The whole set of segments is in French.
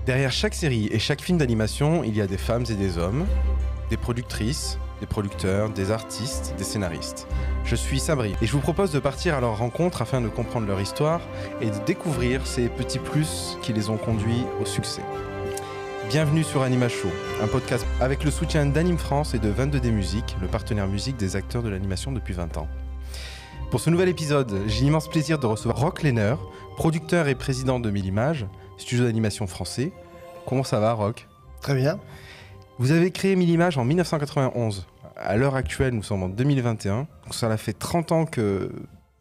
Derrière chaque série et chaque film d'animation, il y a des femmes et des hommes, des productrices, des producteurs, des artistes, des scénaristes. Je suis Sabri et je vous propose de partir à leur rencontre afin de comprendre leur histoire et de découvrir ces petits plus qui les ont conduits au succès. Bienvenue sur Anima Show, un podcast avec le soutien d'Anime France et de 22D Musique, le partenaire musique des acteurs de l'animation depuis 20 ans. Pour ce nouvel épisode, j'ai l'immense plaisir de recevoir Roch Lehner, producteur et président de 1000 Images, studio d'animation français. Comment ça va, Roch ? Très bien. Vous avez créé 1000 Images en 1991. À l'heure actuelle, nous sommes en 2021. Donc ça fait 30 ans que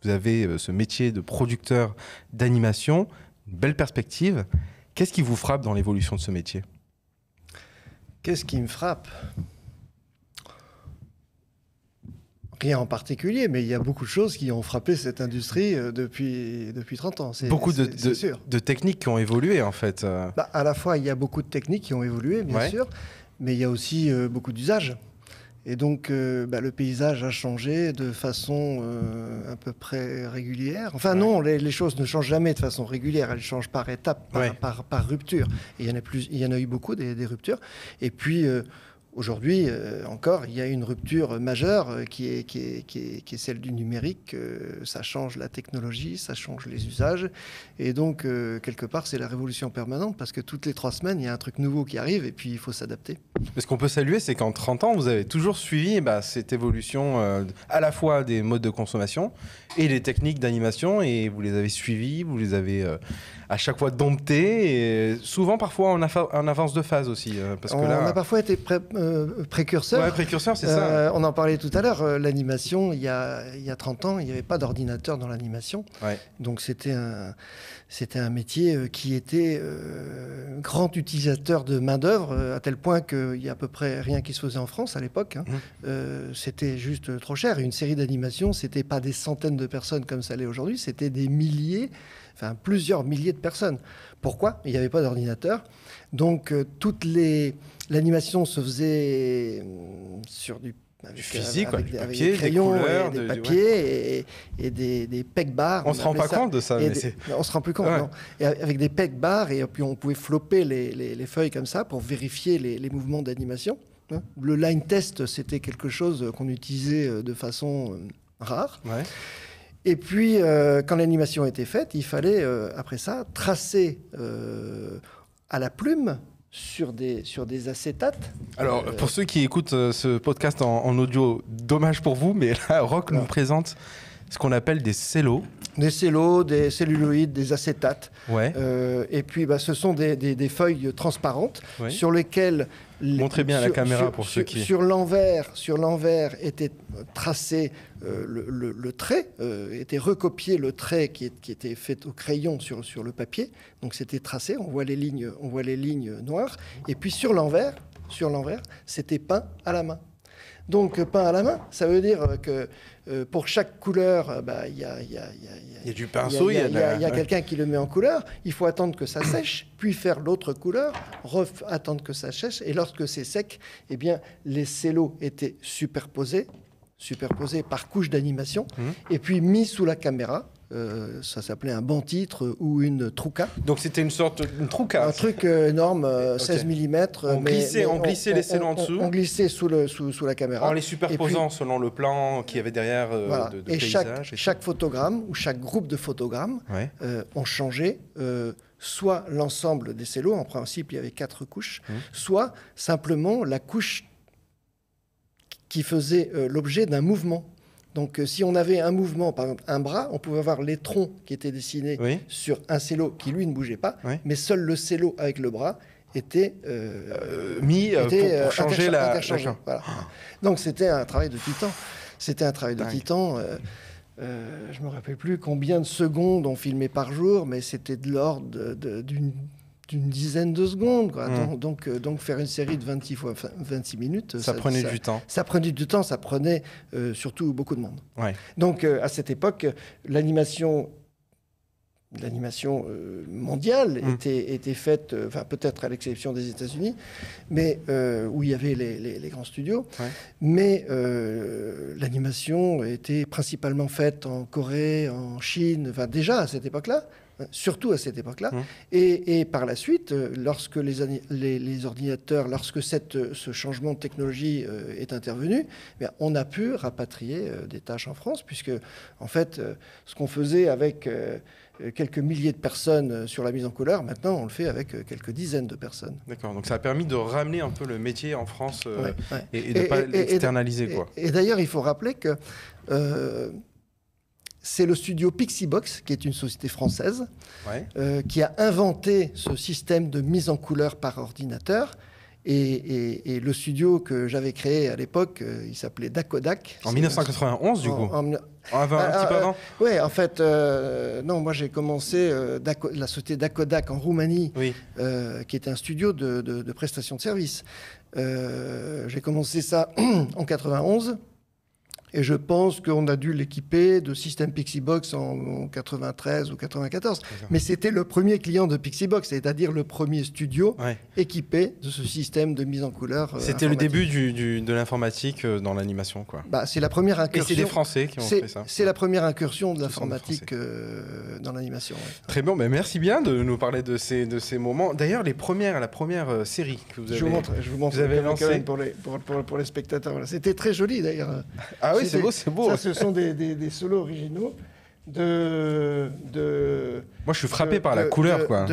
vous avez ce métier de producteur d'animation. Une belle perspective. Qu'est-ce qui vous frappe dans l'évolution de ce métier ? Qu'est-ce qui me frappe ? Rien en particulier, mais il y a beaucoup de choses qui ont frappé cette industrie depuis 30 ans. Beaucoup sûr. de techniques qui ont évolué, en fait. À la fois, il y a beaucoup de techniques qui ont évolué, bien sûr, mais il y a aussi beaucoup d'usages. Et donc, le paysage a changé de façon à peu près régulière. Enfin, non, les choses ne changent jamais de façon régulière. Elles changent par étapes, par rupture. Et il y en a eu beaucoup, des ruptures. Et puis... Aujourd'hui, encore, il y a une rupture majeure qui est celle du numérique. Ça change la technologie, ça change les usages. Et donc, quelque part, c'est la révolution permanente parce que toutes les 3 semaines, il y a un truc nouveau qui arrive et puis il faut s'adapter. Ce qu'on peut saluer, c'est qu'en 30 ans, vous avez toujours suivi cette évolution à la fois des modes de consommation et des techniques d'animation. Et vous les avez suivis, vous les avez à chaque fois domptés. Et souvent, parfois, en avance de phase aussi. Parce que on a parfois été précurseur. Ouais, précurseur, c'est ça. On en parlait tout à l'heure. L'animation, il y a 30 ans, il n'y avait pas d'ordinateur dans l'animation. Ouais. Donc, c'était un métier qui était grand utilisateur de main-d'œuvre, à tel point qu'il y a à peu près rien qui se faisait en France à l'époque. C'était juste trop cher. Une série d'animation, c'était pas des centaines de personnes comme ça l'est aujourd'hui, c'était des milliers, enfin plusieurs milliers de personnes. Pourquoi ? Il n'y avait pas d'ordinateur. Donc, l'animation se faisait sur du physique, avec du papier, des crayons, des couleurs, des papiers et des peg-bars. On ne se rend pas compte de ça. On ne se rend plus compte, non. Et avec des peg-bars, et puis on pouvait flopper les feuilles comme ça pour vérifier les mouvements d'animation. Le line test, c'était quelque chose qu'on utilisait de façon rare. Ouais. Et puis, quand l'animation était faite, il fallait, après ça, tracer à la plume sur des acétates. Alors, pour ceux qui écoutent ce podcast en audio, dommage pour vous, mais là, Roch nous présente ce qu'on appelle des cellos. Des cellos, des celluloïdes, des acétates. Ouais. Et puis, ce sont des feuilles transparentes sur lesquelles... Montrez bien à la caméra pour ceux qui... Sur l'envers était tracé le trait, était recopié le trait qui était fait au crayon sur le papier. Donc c'était tracé, on voit les lignes noires. Et puis sur l'envers, c'était peint à la main. Donc peint à la main, ça veut dire que pour chaque couleur, il y a du pinceau, il y a quelqu'un qui le met en couleur. Il faut attendre que ça sèche, puis faire l'autre couleur, attendre que ça sèche. Et lorsque c'est sec, eh bien les cellos étaient superposés par couche d'animation, et puis mis sous la caméra. Ça s'appelait un banc-titre ou une trouca. Donc c'était une sorte de trouca. Un truc énorme, 16 mm. On glissait les cellos en dessous. On glissait sous la caméra. En les superposant puis, selon le plan qu'il y avait derrière de et paysage. Chaque photogramme ou chaque groupe de photogrammes ont changé soit l'ensemble des cellos, en principe il y avait 4 couches, soit simplement la couche qui faisait l'objet d'un mouvement. Donc, si on avait un mouvement, par exemple un bras, on pouvait avoir les troncs qui étaient dessinés sur un cello qui, lui, ne bougeait pas, mais seul le cello avec le bras était mis pour changer interchangé. Voilà. Donc, c'était un travail de titan. Je ne me rappelle plus combien de secondes on filmait par jour, mais c'était de l'ordre d'une dizaine de secondes, quoi. Donc faire une série de 26 fois 26 minutes... Ça prenait du temps. Ça prenait du temps, ça prenait surtout beaucoup de monde. Ouais. Donc, à cette époque, l'animation mondiale était faite, peut-être à l'exception des États-Unis, mais où il y avait les grands studios, mais l'animation était principalement faite en Corée, en Chine, déjà à cette époque-là, surtout à cette époque-là. Et par la suite, lorsque les ordinateurs, lorsque ce changement de technologie est intervenu, on a pu rapatrier des tâches en France, puisque en fait, ce qu'on faisait avec quelques milliers de personnes sur la mise en couleur, maintenant on le fait avec quelques dizaines de personnes. D'accord, donc ça a permis de ramener un peu le métier en France et de ne pas l'externaliser. Et d'ailleurs, il faut rappeler que c'est le studio Pixibox, qui est une société française, qui a inventé ce système de mise en couleur par ordinateur. Et le studio que j'avais créé à l'époque, il s'appelait Dakodak. En 1991, du coup un petit peu avant. Oui, en fait, non, moi j'ai commencé la société Dakodak en Roumanie, qui est un studio de prestation de services. J'ai commencé ça en 91. Et je pense qu'on a dû l'équiper de système Pixibox en 93 ou 94. Mais c'était le premier client de Pixibox, c'est-à-dire le premier studio équipé de ce système de mise en couleur. C'était le début de l'informatique dans l'animation, quoi. C'est la première incursion. Et c'est des Français qui ont fait ça. C'est la première incursion de l'informatique dans l'animation. Très bien, merci bien de nous parler de ces moments. D'ailleurs, la première série que vous avez je vous montre lancée pour les spectateurs. C'était très joli, d'ailleurs. Ah oui, c'est beau. Ça, ce sont des solos originaux de... Moi, je suis frappé par la couleur, quoi.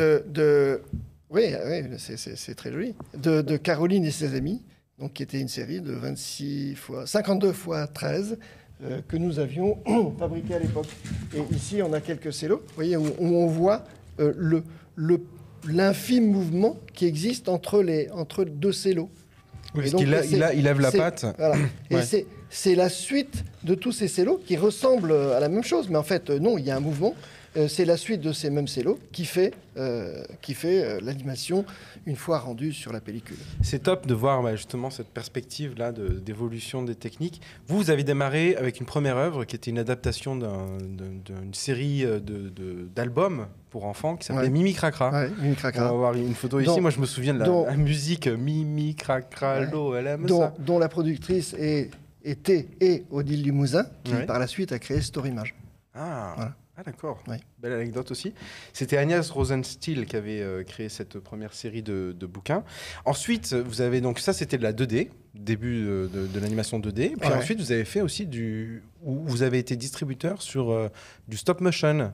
Oui, c'est très joli. De Caroline et ses amis, donc, qui était une série de 52 fois 13 que nous avions fabriqué à l'époque. Et ici, on a quelques cellos, vous voyez, où on voit l'infime mouvement qui existe entre deux cellos. Oui, parce qu'il lève la patte. Voilà. Et c'est la suite de tous ces cellos qui ressemblent à la même chose. Mais en fait, non, il y a un mouvement. C'est la suite de ces mêmes cellos qui fait l'animation une fois rendue sur la pellicule. C'est top de voir justement cette perspective-là d'évolution des techniques. Vous avez démarré avec une première œuvre qui était une adaptation d'une série d'albums pour enfants qui s'appelait Mimi Cracra. Mimi Cracra. On va voir une photo ici. Moi, je me souviens de la musique Mimi Cracra, l'eau, elle aime ça. Dont la productrice était Odile Limousin, qui par la suite a créé Storimage. Voilà. Ah d'accord, belle anecdote aussi. C'était Agnès Rosenstiel qui avait créé cette première série de bouquins. Ensuite, vous avez donc, ça c'était de la 2D, début de l'animation 2D. Puis ensuite, vous avez fait aussi vous avez été distributeur sur du stop motion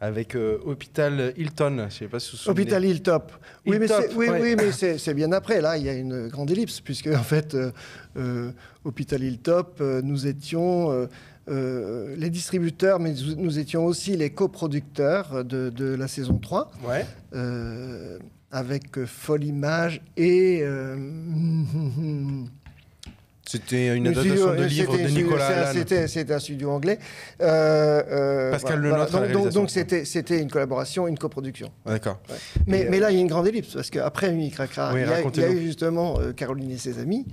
avec Hôpital Hilton. Je ne sais pas si vous vous souvenez. Hôpital Hilltop. Oui, mais c'est bien après. Là, il y a une grande ellipse, puisque en fait, Hôpital Hilltop, nous étions... les distributeurs, mais nous étions aussi les coproducteurs de la saison 3, avec Folle Image et... C'était une adaptation de livre de Nicolas Allan. C'était un studio anglais. Pascal Lenôtre à la réalisation. Donc c'était une collaboration, une coproduction. D'accord. Mais là, il y a une grande ellipse, parce qu'après Mimi Cracra, il y a eu justement Caroline et ses amis.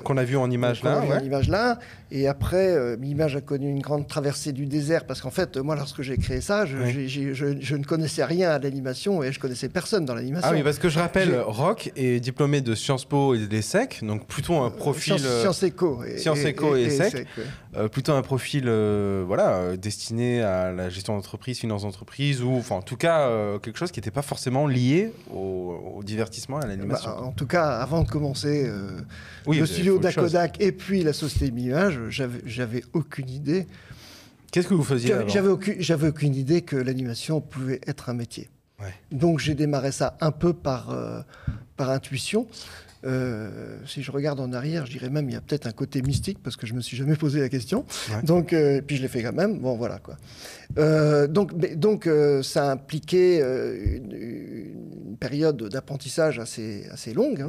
Qu'on a vu en image là. Et après, Mimage a connu une grande traversée du désert, parce qu'en fait, moi, lorsque j'ai créé ça, je ne connaissais rien à l'animation, et je connaissais personne dans l'animation. Ah oui, parce que je rappelle, Roch est diplômé de Sciences Po et des SEC, donc plutôt un profil... Sciences Éco et SEC. Plutôt un profil destiné à la gestion d'entreprise, finance d'entreprise, ou en tout cas quelque chose qui n'était pas forcément lié au divertissement et à l'animation. En tout cas, avant de commencer le studio Dakodak et puis la société Mimage, j'avais aucune idée. Qu'est-ce que vous faisiez avant ? J'avais aucune idée que l'animation pouvait être un métier. Donc j'ai démarré ça un peu par intuition. Si je regarde en arrière, je dirais même il y a peut-être un côté mystique parce que je me suis jamais posé la question. Donc, puis je l'ai fait quand même. Bon, voilà quoi. Donc, ça impliquait une période d'apprentissage assez longue.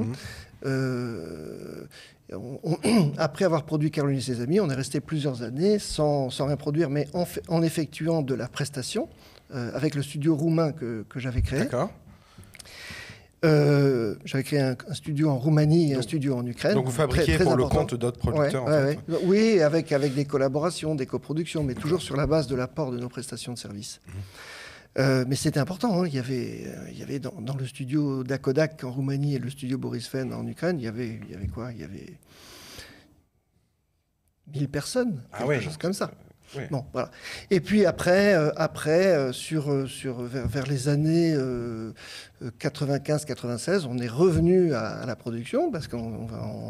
Après avoir produit Caroline et ses amis, on est resté plusieurs années sans rien produire, mais en effectuant de la prestation avec le studio roumain que j'avais créé. D'accord. J'avais créé un studio en Roumanie et un studio en Ukraine. Donc vous fabriquez pour le compte d'autres producteurs en fait. Oui, avec des collaborations, des coproductions, mais toujours sur la base de l'apport de nos prestations de services. Mais c'était important. Il y avait dans le studio Dakodak en Roumanie et le studio Boris Fenn en Ukraine, il y avait quoi ? Il y avait 1000 personnes, quelque chose comme ça. Oui. Bon, voilà. Et puis après, vers les années 95-96, on est revenu à la production parce qu'on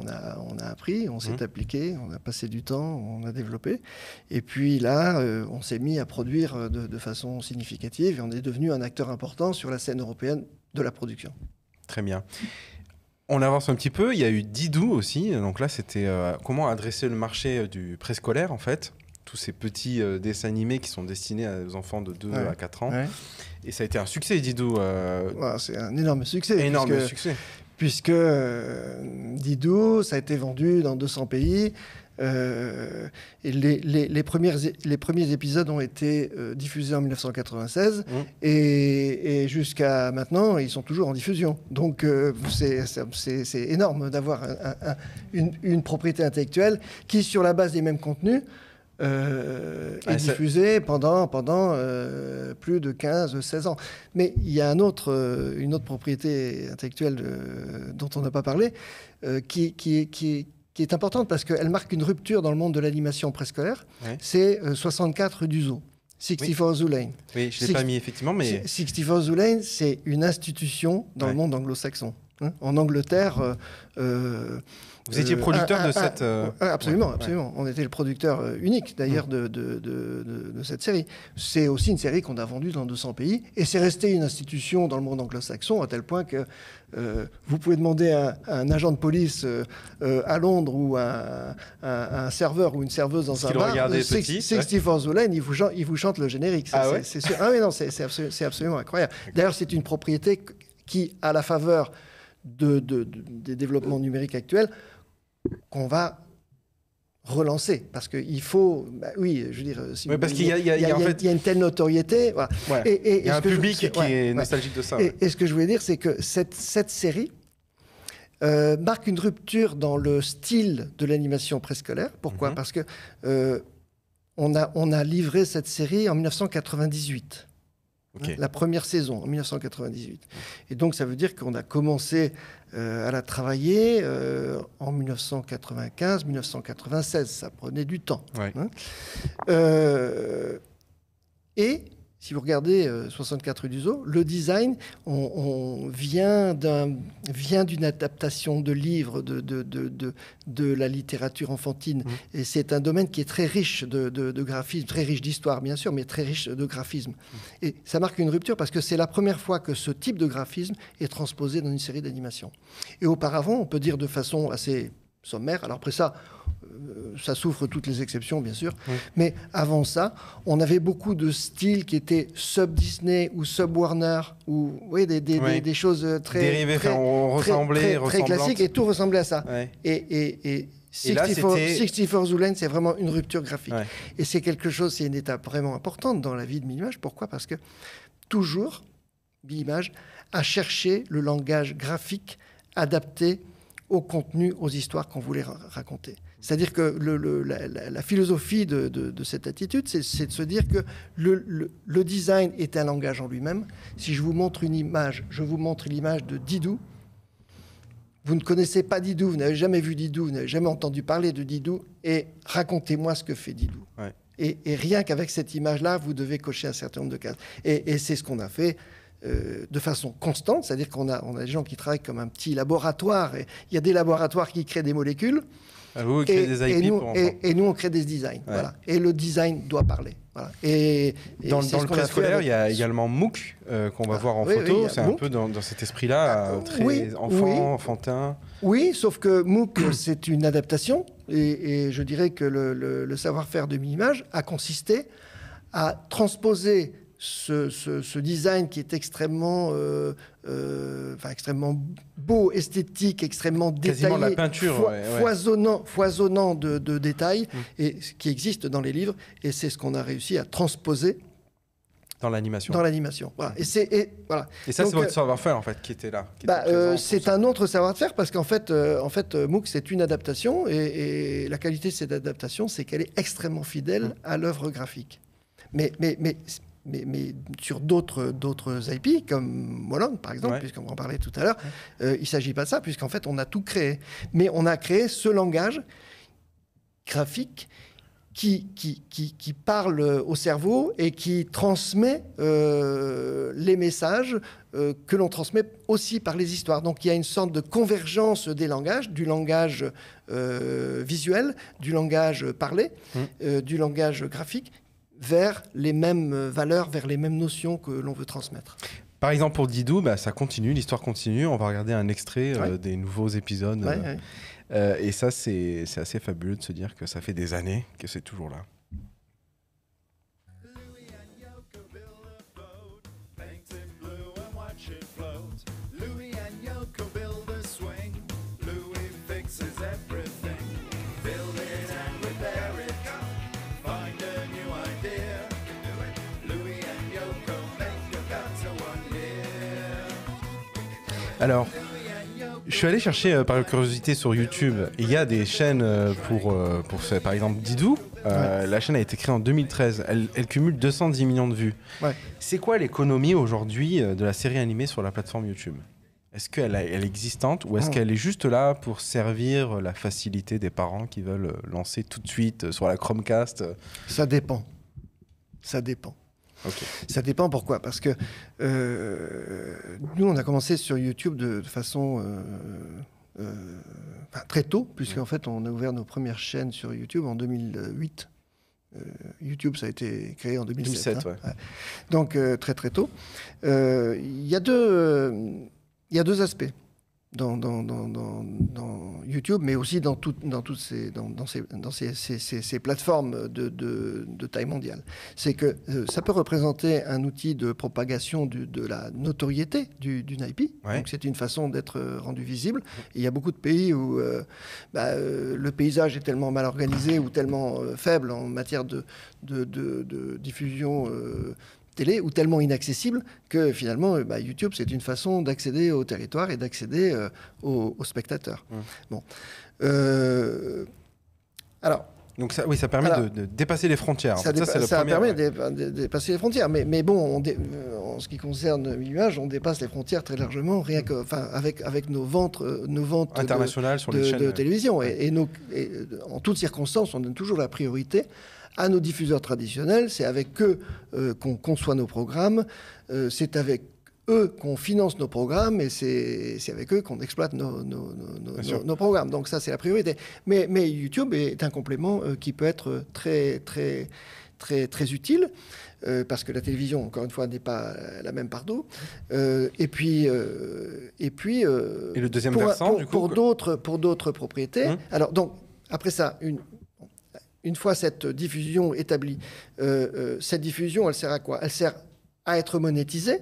a appris, on s'est appliqué, on a passé du temps, on a développé. Et puis là, on s'est mis à produire de façon significative et on est devenu un acteur important sur la scène européenne de la production. Très bien. On avance un petit peu. Il y a eu Didou aussi. Donc là, c'était comment adresser le marché du préscolaire, en fait. Tous ces petits dessins animés qui sont destinés aux enfants de 2 à 4 ans. Ouais. Et ça a été un succès, Didou. C'est un énorme succès. Énorme succès. Puisque Didou, ça a été vendu dans 200 pays. Et les premiers épisodes ont été diffusés en 1996 et jusqu'à maintenant, ils sont toujours en diffusion. Donc, c'est énorme d'avoir une propriété intellectuelle qui, sur la base des mêmes contenus, est diffusée pendant plus de 15-16 ans. Mais il y a une autre propriété intellectuelle dont on n'a pas parlé, qui est importante parce qu'elle marque une rupture dans le monde de l'animation préscolaire. Ouais. C'est 64 rue du Zoo, 64 Zoo Lane. Oui, je ne l'ai pas mis effectivement, mais... 64 Zoo Lane, c'est une institution dans le monde anglo-saxon. En Angleterre... Vous étiez producteur de cette... Absolument, absolument. On était le producteur unique, d'ailleurs, de cette série. C'est aussi une série qu'on a vendue dans 200 pays. Et c'est resté une institution dans le monde anglo-saxon, à tel point que vous pouvez demander à un agent de police à Londres ou à un serveur ou une serveuse dans un bar, 64 Zoo Lane, il vous chante le générique. C'est sûr. Ah oui, non, c'est absolument incroyable. D'ailleurs, c'est une propriété qui, à la faveur des développements numériques actuels, qu'on va relancer parce qu'il faut, oui, je veux dire, parce qu'il y a une telle notoriété, voilà. Il y a un public qui est nostalgique de ça. Et ce que je voulais dire, c'est que cette série marque une rupture dans le style de l'animation préscolaire. Pourquoi ? Parce que on a livré cette série en 1998. Okay. La première saison, en 1998. Et donc, ça veut dire qu'on a commencé à la travailler en 1995-1996. Ça prenait du temps. Ouais. Et si vous regardez 64 rue du Zoo, le design on vient d'une adaptation de livres de la littérature enfantine. Et c'est un domaine qui est très riche de graphisme, très riche d'histoire, bien sûr, mais très riche de graphisme. Et ça marque une rupture parce que c'est la première fois que ce type de graphisme est transposé dans une série d'animation. Et auparavant, on peut dire de façon assez sommaire, alors après ça souffre toutes les exceptions, bien sûr. Mais avant ça, on avait beaucoup de styles qui étaient sub-Disney ou sub-Warner, ou des choses très classiques, et tout ressemblait à ça. Et 64 Zoo Lane, c'est vraiment une rupture graphique. Et c'est une étape vraiment importante dans la vie de Mimimage. Pourquoi ? Parce que toujours, Mimimage a cherché le langage graphique adapté au contenu, aux histoires qu'on voulait raconter. C'est-à-dire que la philosophie de cette attitude, c'est de se dire que le design est un langage en lui-même. Si je vous montre une image, je vous montre l'image de Didou. Vous ne connaissez pas Didou, vous n'avez jamais vu Didou, vous n'avez jamais entendu parler de Didou, et racontez-moi ce que fait Didou. Ouais. Et rien qu'avec cette image-là, vous devez cocher un certain nombre de cases. Et c'est ce qu'on a fait. De façon constante, c'est-à-dire qu'on a des gens qui travaillent comme un petit laboratoire. Et il y a des laboratoires qui créent des molécules. Vous créez des IP et nous, on crée des designs. Ouais. Voilà. Et le design doit parler. Voilà. Et dans le préscolaire, il y a également MOOC qu'on va voir en photo. C'est un peu dans cet esprit-là, très enfantin. Oui, sauf que MOOC, c'est une adaptation. Et je dirais que le savoir-faire de Mimimage a consisté à transposer ce design qui est extrêmement beau, esthétique, extrêmement détaillé, quasiment la peinture, foisonnant de détails, et qui existe dans les livres, et c'est ce qu'on a réussi à transposer dans l'animation. Voilà. Et ça, donc, c'est votre savoir-faire, en fait, qui était là. C'est un autre savoir-faire, parce qu'en fait, MOOC, c'est une adaptation, et la qualité de cette adaptation, c'est qu'elle est extrêmement fidèle à l'œuvre graphique. Mais sur d'autres IP, comme Molong, par exemple, puisqu'on en parlait tout à l'heure, il ne s'agit pas de ça, puisqu'en fait, on a tout créé. Mais on a créé ce langage graphique qui parle au cerveau et qui transmet les messages que l'on transmet aussi par les histoires. Donc il y a une sorte de convergence des langages, du langage visuel, du langage parlé, du langage graphique, vers les mêmes valeurs, vers les mêmes notions que l'on veut transmettre. Par exemple, pour Didou, ça continue, l'histoire continue. On va regarder un extrait des nouveaux épisodes. Et ça, c'est assez fabuleux de se dire que ça fait des années que c'est toujours là. Alors, je suis allé chercher par curiosité sur YouTube. Il y a des chaînes par exemple Didou. La chaîne a été créée en 2013. Elle cumule 210 millions de vues. Ouais. C'est quoi l'économie aujourd'hui de la série animée sur la plateforme YouTube ? Est-ce qu'elle est existante ou est-ce qu'elle est juste là pour servir la facilité des parents qui veulent lancer tout de suite sur la Chromecast ? Ça dépend. Okay. Ça dépend pourquoi ? Parce que nous, on a commencé sur YouTube de façon très tôt, puisqu'en fait, on a ouvert nos premières chaînes sur YouTube en 2008. YouTube, ça a été créé en 2007. Ouais. Donc, très très tôt. Il y a deux aspects dans YouTube, mais aussi dans ces plateformes de taille mondiale. C'est que ça peut représenter un outil de propagation de la notoriété d'une IP. Ouais. Donc c'est une façon d'être rendu visible. Et il y a beaucoup de pays où le paysage est tellement mal organisé ou tellement faible en matière de diffusion télé ou tellement inaccessible que finalement YouTube c'est une façon d'accéder au territoire et d'accéder aux spectateurs. Bon, alors donc ça, ça permet de dépasser les frontières. Ça permet de dépasser les frontières, mais bon, en ce qui concerne Image, on dépasse les frontières très largement, rien que, avec nos ventes internationales sur les chaînes de télévision et en toutes circonstances, on donne toujours la priorité à nos diffuseurs traditionnels. C'est avec eux qu'on conçoit nos programmes, c'est avec eux qu'on finance nos programmes et c'est avec eux qu'on exploite nos programmes. Donc ça, c'est la priorité. Mais YouTube est un complément qui peut être très, très, très, très utile. Parce que la télévision, encore une fois, n'est pas la même partout. Et le deuxième versant, du coup, pour d'autres propriétés. Alors, donc, après ça, une fois cette diffusion établie, cette diffusion, elle sert à quoi ? Elle sert à être monétisée.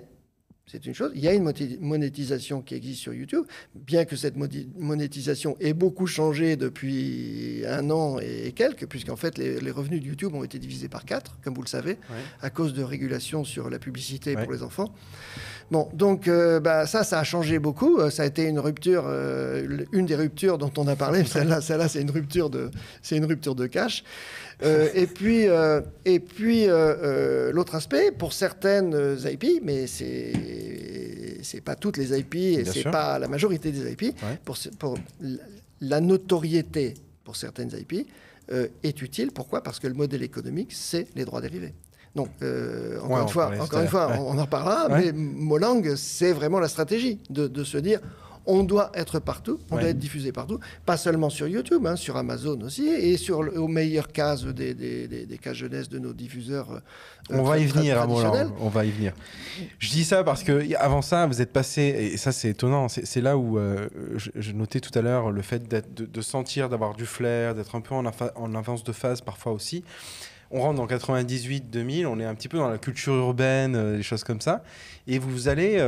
C'est une chose. Il y a une monétisation qui existe sur YouTube, bien que cette monétisation ait beaucoup changé depuis 1 an et quelques, puisqu'en fait, les revenus de YouTube ont été divisés par 4, comme vous le savez, à cause de régulations sur la publicité pour les enfants. Bon, donc ça a changé beaucoup. Ça a été une rupture, une des ruptures dont on a parlé. Celle-là, c'est une rupture de cash. Et puis l'autre aspect, pour certaines IP, mais c'est pas toutes les IP et c'est pas la majorité des IP, pour la notoriété pour certaines IP est utile. Pourquoi ? Parce que le modèle économique, c'est les droits dérivés. Donc, encore une fois, on en parlera, mais Molang, c'est vraiment la stratégie de se dire on doit être partout, on doit être diffusé partout, pas seulement sur YouTube, sur Amazon aussi, et au meilleur cas des cas jeunesse de nos diffuseurs on va y venir à Molang, on va y venir. Je dis ça parce que avant ça, vous êtes passé, et ça c'est étonnant, c'est là où je notais tout à l'heure le fait de sentir, d'avoir du flair, d'être un peu en avance de phase parfois aussi. On rentre dans 98-2000, on est un petit peu dans la culture urbaine, des choses comme ça. Et vous allez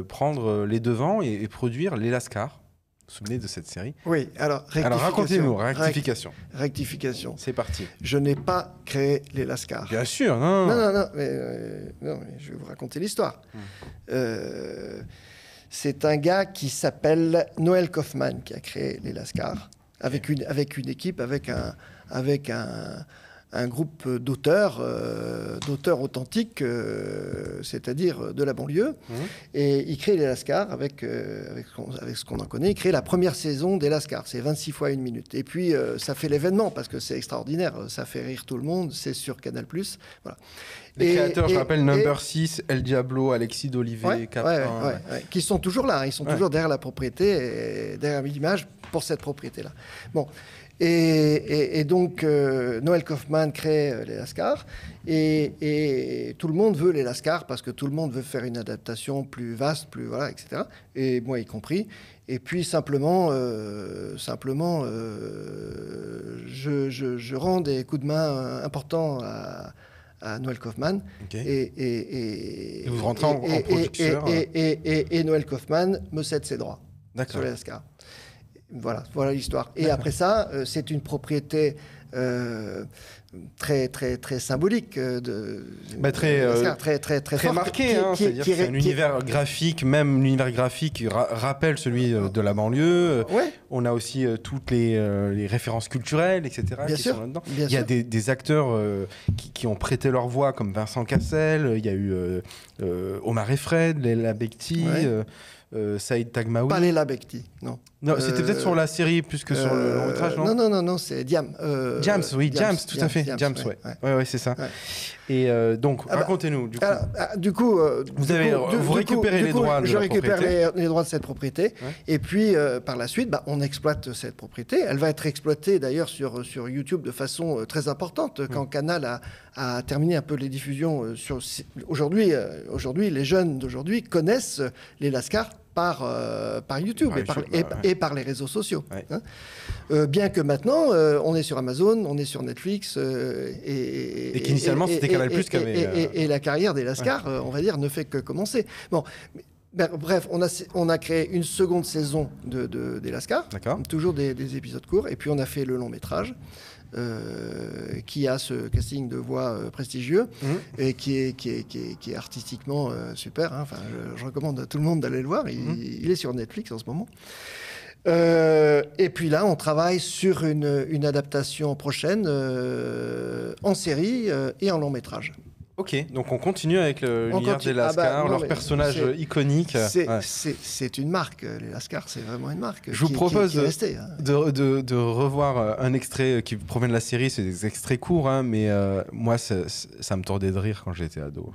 prendre les devants et produire Les Lascars. Vous vous souvenez de cette série ? Oui, alors racontez-nous, rectification. Rectification. C'est parti. Je n'ai pas créé Les Lascars. Bien sûr, non, mais je vais vous raconter l'histoire. C'est un gars qui s'appelle Noël Kaufman qui a créé Les Lascars, avec une équipe, avec un un groupe d'auteurs authentiques, c'est-à-dire de la banlieue. Et il crée les Lascars avec ce qu'on en connaît. Il crée la première saison des Lascars. C'est 26 fois 1 minute. Et puis, ça fait l'événement parce que c'est extraordinaire. Ça fait rire tout le monde. C'est sur Canal+. Voilà. Les créateurs, je rappelle, Number 6, El Diablo, Alexis d'Olivet, qui sont toujours là. Ils sont toujours derrière la propriété, et derrière l'image pour cette propriété-là. Bon. Et donc, Noël Kaufman crée les Lascars. Et tout le monde veut les Lascars parce que tout le monde veut faire une adaptation plus vaste, voilà, etc. Et moi y compris. Et puis, simplement je rends des coups de main importants à Noël Kaufman. Okay. Et vous rentrez en producteur. Et Noël Kaufman me cède ses droits sur les Lascars. Voilà l'histoire. Et après ça, c'est une propriété très symbolique très marqué. C'est-à-dire que c'est un univers graphique, même l'univers graphique rappelle celui de la banlieue. On a aussi toutes les références culturelles, etc. Bien qui sûr, sont là-dedans. Bien Il y a sûr. des acteurs qui ont prêté leur voix, comme Vincent Cassel. Il y a eu Omar et Fred, Léla Bekti. Saïd Tagmaoui. Pas Léla Bekti, non. Non, c'était peut-être sur la série plus que sur le long métrage, non? Non, c'est Diam. James, tout à fait. James, ouais, c'est ça. Et donc, racontez-nous, du coup. Vous récupérez les droits de la propriété. Je récupère les droits de cette propriété. Et puis, par la suite, on exploite cette propriété. Elle va être exploitée, d'ailleurs, sur YouTube de façon très importante. Quand Canal a terminé un peu les diffusions aujourd'hui, les jeunes d'aujourd'hui connaissent les Lascars par YouTube et par les réseaux sociaux. Bien que maintenant, on est sur Amazon, on est sur Netflix. Et qu'initialement, c'était Canal+ qui avait... Et la carrière des Lascars, on va dire, ne fait que commencer. Bon, bref, on a créé une seconde saison des Lascars, toujours des épisodes courts, et puis on a fait le long métrage. Qui a ce casting de voix prestigieux et qui est artistiquement super. Enfin, je recommande à tout le monde d'aller le voir. Il est sur Netflix en ce moment. Et puis là, on travaille sur une adaptation prochaine en série et en long métrage. Ok, donc on continue avec l'univers des Lascars, leurs personnages iconiques. C'est une marque, les Lascars, c'est vraiment une marque. Je vous propose qui est restée, de revoir un extrait qui provient de la série. C'est des extraits courts, mais moi, ça me tordait de rire quand j'étais ado.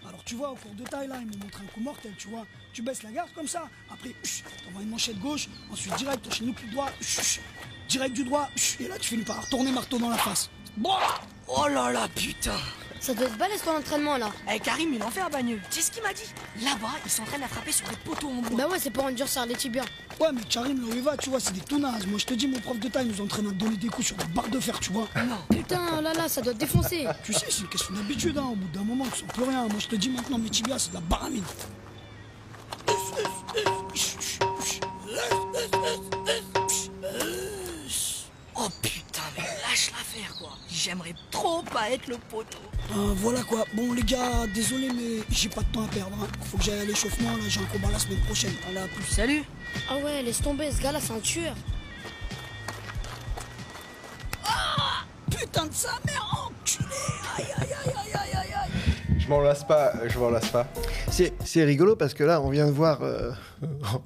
Alors tu vois, au cours de taille, là, ils m'ont montré un coup mortel, tu vois. Tu baisses la garde comme ça, après, t'envoies une manchette gauche, ensuite direct, t'enchaînes le plus droit, direct du droit, et là tu finis par retourner marteau dans la face. Oh là là, putain. Ça doit être balèze ton entraînement là. Karim, il en fait un bagneux. Tu sais ce qu'il m'a dit? Là-bas, il s'entraîne à frapper sur des poteaux en bois. Bah ouais, c'est pour endurcir les tibias. Ouais, mais Karim, là où il va, tu vois, c'est des tout nazes. Moi, je te dis, mon prof de taille nous entraîne à donner des coups sur des barres de fer, tu vois. Non. Putain, là, ça doit te défoncer. Tu sais, c'est une question d'habitude, au bout d'un moment, tu sens plus rien. Moi, je te dis maintenant, mes tibias, c'est de la baramine. Oh putain, mais lâche l'affaire, quoi. J'aimerais trop pas être le poteau. Voilà quoi. Bon les gars, désolé mais j'ai pas de temps à perdre. Faut que j'aille à l'échauffement, là j'ai un combat la semaine prochaine. Allez, à plus. Salut. Ah ouais, laisse tomber, ce gars-là c'est un tueur. Putain de sa mère, enculé. Aïe. Je m'en lasse pas. C'est rigolo parce que là, on vient de voir,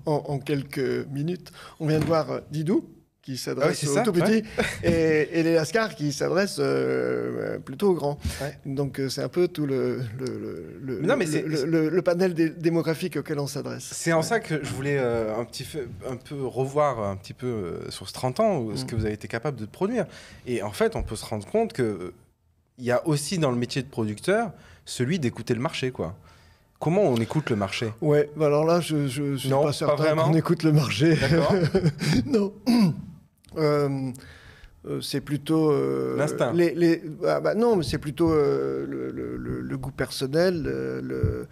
en quelques minutes, on vient de voir Didou, qui s'adresse aux tout petits, et les Lascars qui s'adressent plutôt aux grands. Ouais. Donc c'est un peu tout le panel démographique auquel on s'adresse. C'est en ça que je voulais un peu revoir un petit peu sur ce 30 ans ce que vous avez été capable de produire. Et en fait, on peut se rendre compte que il y a aussi dans le métier de producteur celui d'écouter le marché, quoi. Comment on écoute le marché? Ouais, bah alors là, je suis pas certain qu'on écoute le marché. D'accord. Non. C'est plutôt l'instinct. Non, mais c'est plutôt le goût personnel,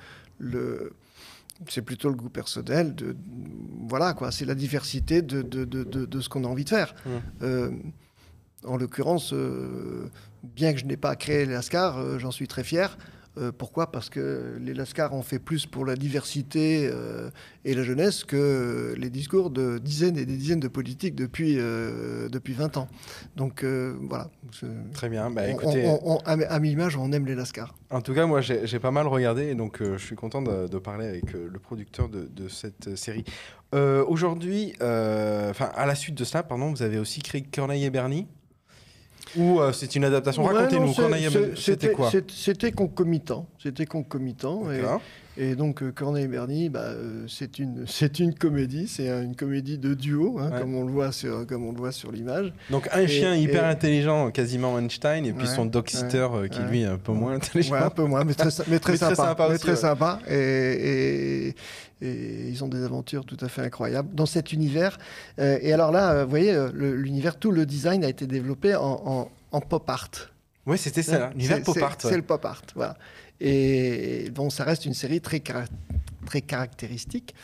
c'est plutôt le goût personnel voilà quoi. C'est la diversité de ce qu'on a envie de faire. En l'occurrence, bien que je n'ai pas créé les Lascars, j'en suis très fier. Pourquoi ? Parce que les Lascars ont fait plus pour la diversité et la jeunesse que les discours de dizaines et des dizaines de politiques depuis 20 ans. Donc voilà. Très bien. Bah, écoutez, à mi-image, on aime les Lascars. En tout cas, moi, j'ai pas mal regardé, et donc je suis content de parler avec le producteur de cette série. Aujourd'hui, à la suite de cela, pardon, vous avez aussi créé Corneille et Bernie. Ou c'est une adaptation? Racontez-nous, Corneille et Bernie, c'était quoi? C'était concomitant. D'accord. Et donc Corneille et Bernie, c'est une comédie, c'est une comédie de duo, hein, comme on le voit sur l'image. Donc un chien hyper intelligent, quasiment Einstein, et puis son dog-sitter qui lui est un peu moins intelligent. Ouais, un peu moins, mais très sympa. Très sympa. Et ils ont des aventures tout à fait incroyables dans cet univers. Et alors là, vous voyez, l'univers, tout le design a été développé en pop art. Oui, c'était ça, l'univers pop art. C'est le pop art, voilà. Et bon, ça reste une série très caractéristique.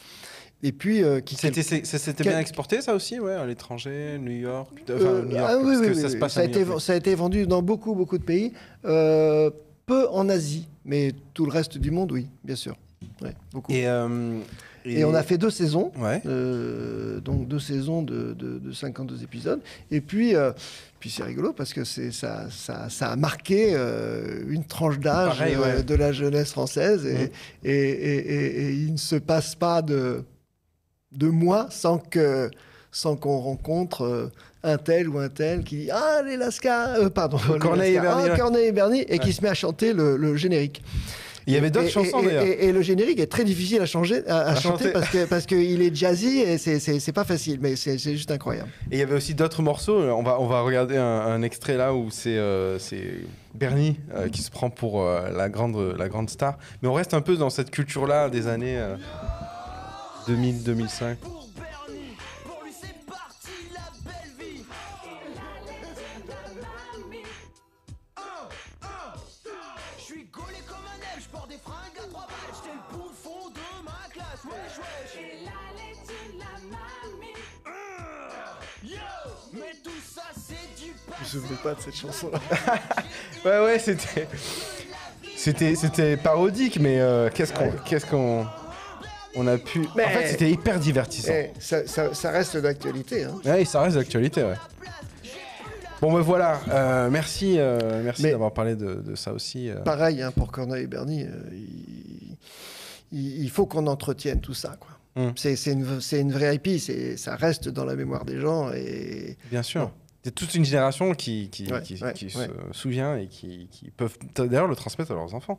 Et puis, c'était bien exporté, ça aussi, à l'étranger, New York. Ça a été vendu dans beaucoup de pays. Peu en Asie, mais tout le reste du monde, oui, bien sûr. Ouais, beaucoup. Et on a fait 2 saisons, donc 2 saisons de 52 épisodes. Et puis c'est rigolo parce que ça a marqué une tranche d'âge de la jeunesse française. Et il ne se passe pas de mois sans qu'on rencontre un tel ou un tel qui dit « Ah, les Lascars Corneille et Bernie » et qui se met à chanter le générique. Il y avait d'autres chansons d'ailleurs. Et le générique est très difficile à chanter parce qu'il est jazzy et c'est pas facile, mais c'est juste incroyable. Et il y avait aussi d'autres morceaux. On va regarder un extrait là où c'est Bernie qui se prend pour la grande star. Mais on reste un peu dans cette culture-là des années 2000-2005. Je ne me souviens pas de cette chanson-là. ouais, c'était parodique, mais qu'est-ce qu'on a pu... Mais, en fait, c'était hyper divertissant. Ça reste d'actualité. Hein. Oui, ça reste d'actualité, ouais. Bon, ben voilà, merci d'avoir parlé de ça aussi. Pareil, hein, pour Corneille et Bernie, il faut qu'on entretienne tout ça, quoi. C'est une vraie IP, ça reste dans la mémoire des gens. Et... Bien sûr. Bon. Il y a toute une génération qui se souvient et qui peuvent d'ailleurs le transmettre à leurs enfants.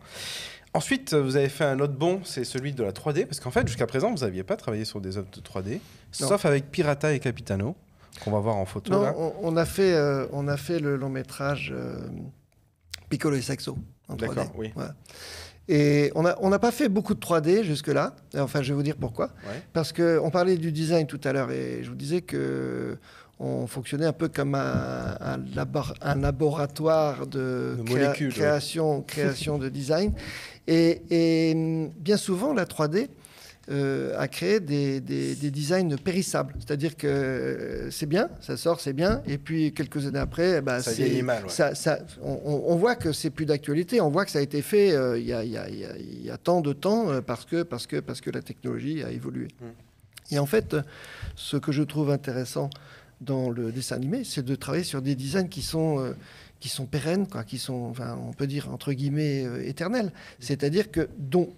Ensuite, vous avez fait un autre bond, c'est celui de la 3D, parce qu'en fait, jusqu'à présent, vous n'aviez pas travaillé sur des œuvres de 3D, sauf avec Pirata et Capitano, qu'on va voir en photo. Non, là. On a fait le long métrage Piccolo et Saxo en 3D. D'accord, oui. Voilà. Et on n'a pas fait beaucoup de 3D jusque-là. Enfin, je vais vous dire pourquoi. Ouais. Parce qu'on parlait du design tout à l'heure et je vous disais qu'on fonctionnait un peu comme un laboratoire de création de design. Et bien souvent, la 3D a créé des designs périssables. C'est-à-dire que c'est bien, ça sort, c'est bien, et puis quelques années après, ça vieillit mal. Ouais. On voit que c'est plus d'actualité, on voit que ça a été fait il y a tant de temps parce que la technologie a évolué. Et en fait, ce que je trouve intéressant dans le dessin animé, c'est de travailler sur des designs qui sont pérennes, quoi, qui sont, enfin, on peut dire entre guillemets éternels. C'est-à-dire que dont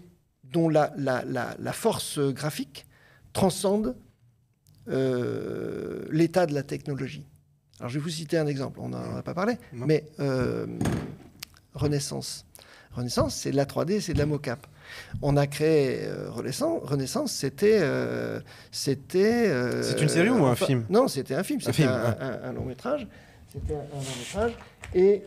la force graphique transcende l'état de la technologie. Alors, je vais vous citer un exemple. On n'en a pas parlé, mais Renaissance. Renaissance, c'est de la 3D, c'est de la mocap. On a créé Renaissance, c'était... c'est une série ou un film? Non, c'était un film. C'était un long métrage. C'était un long métrage. Et,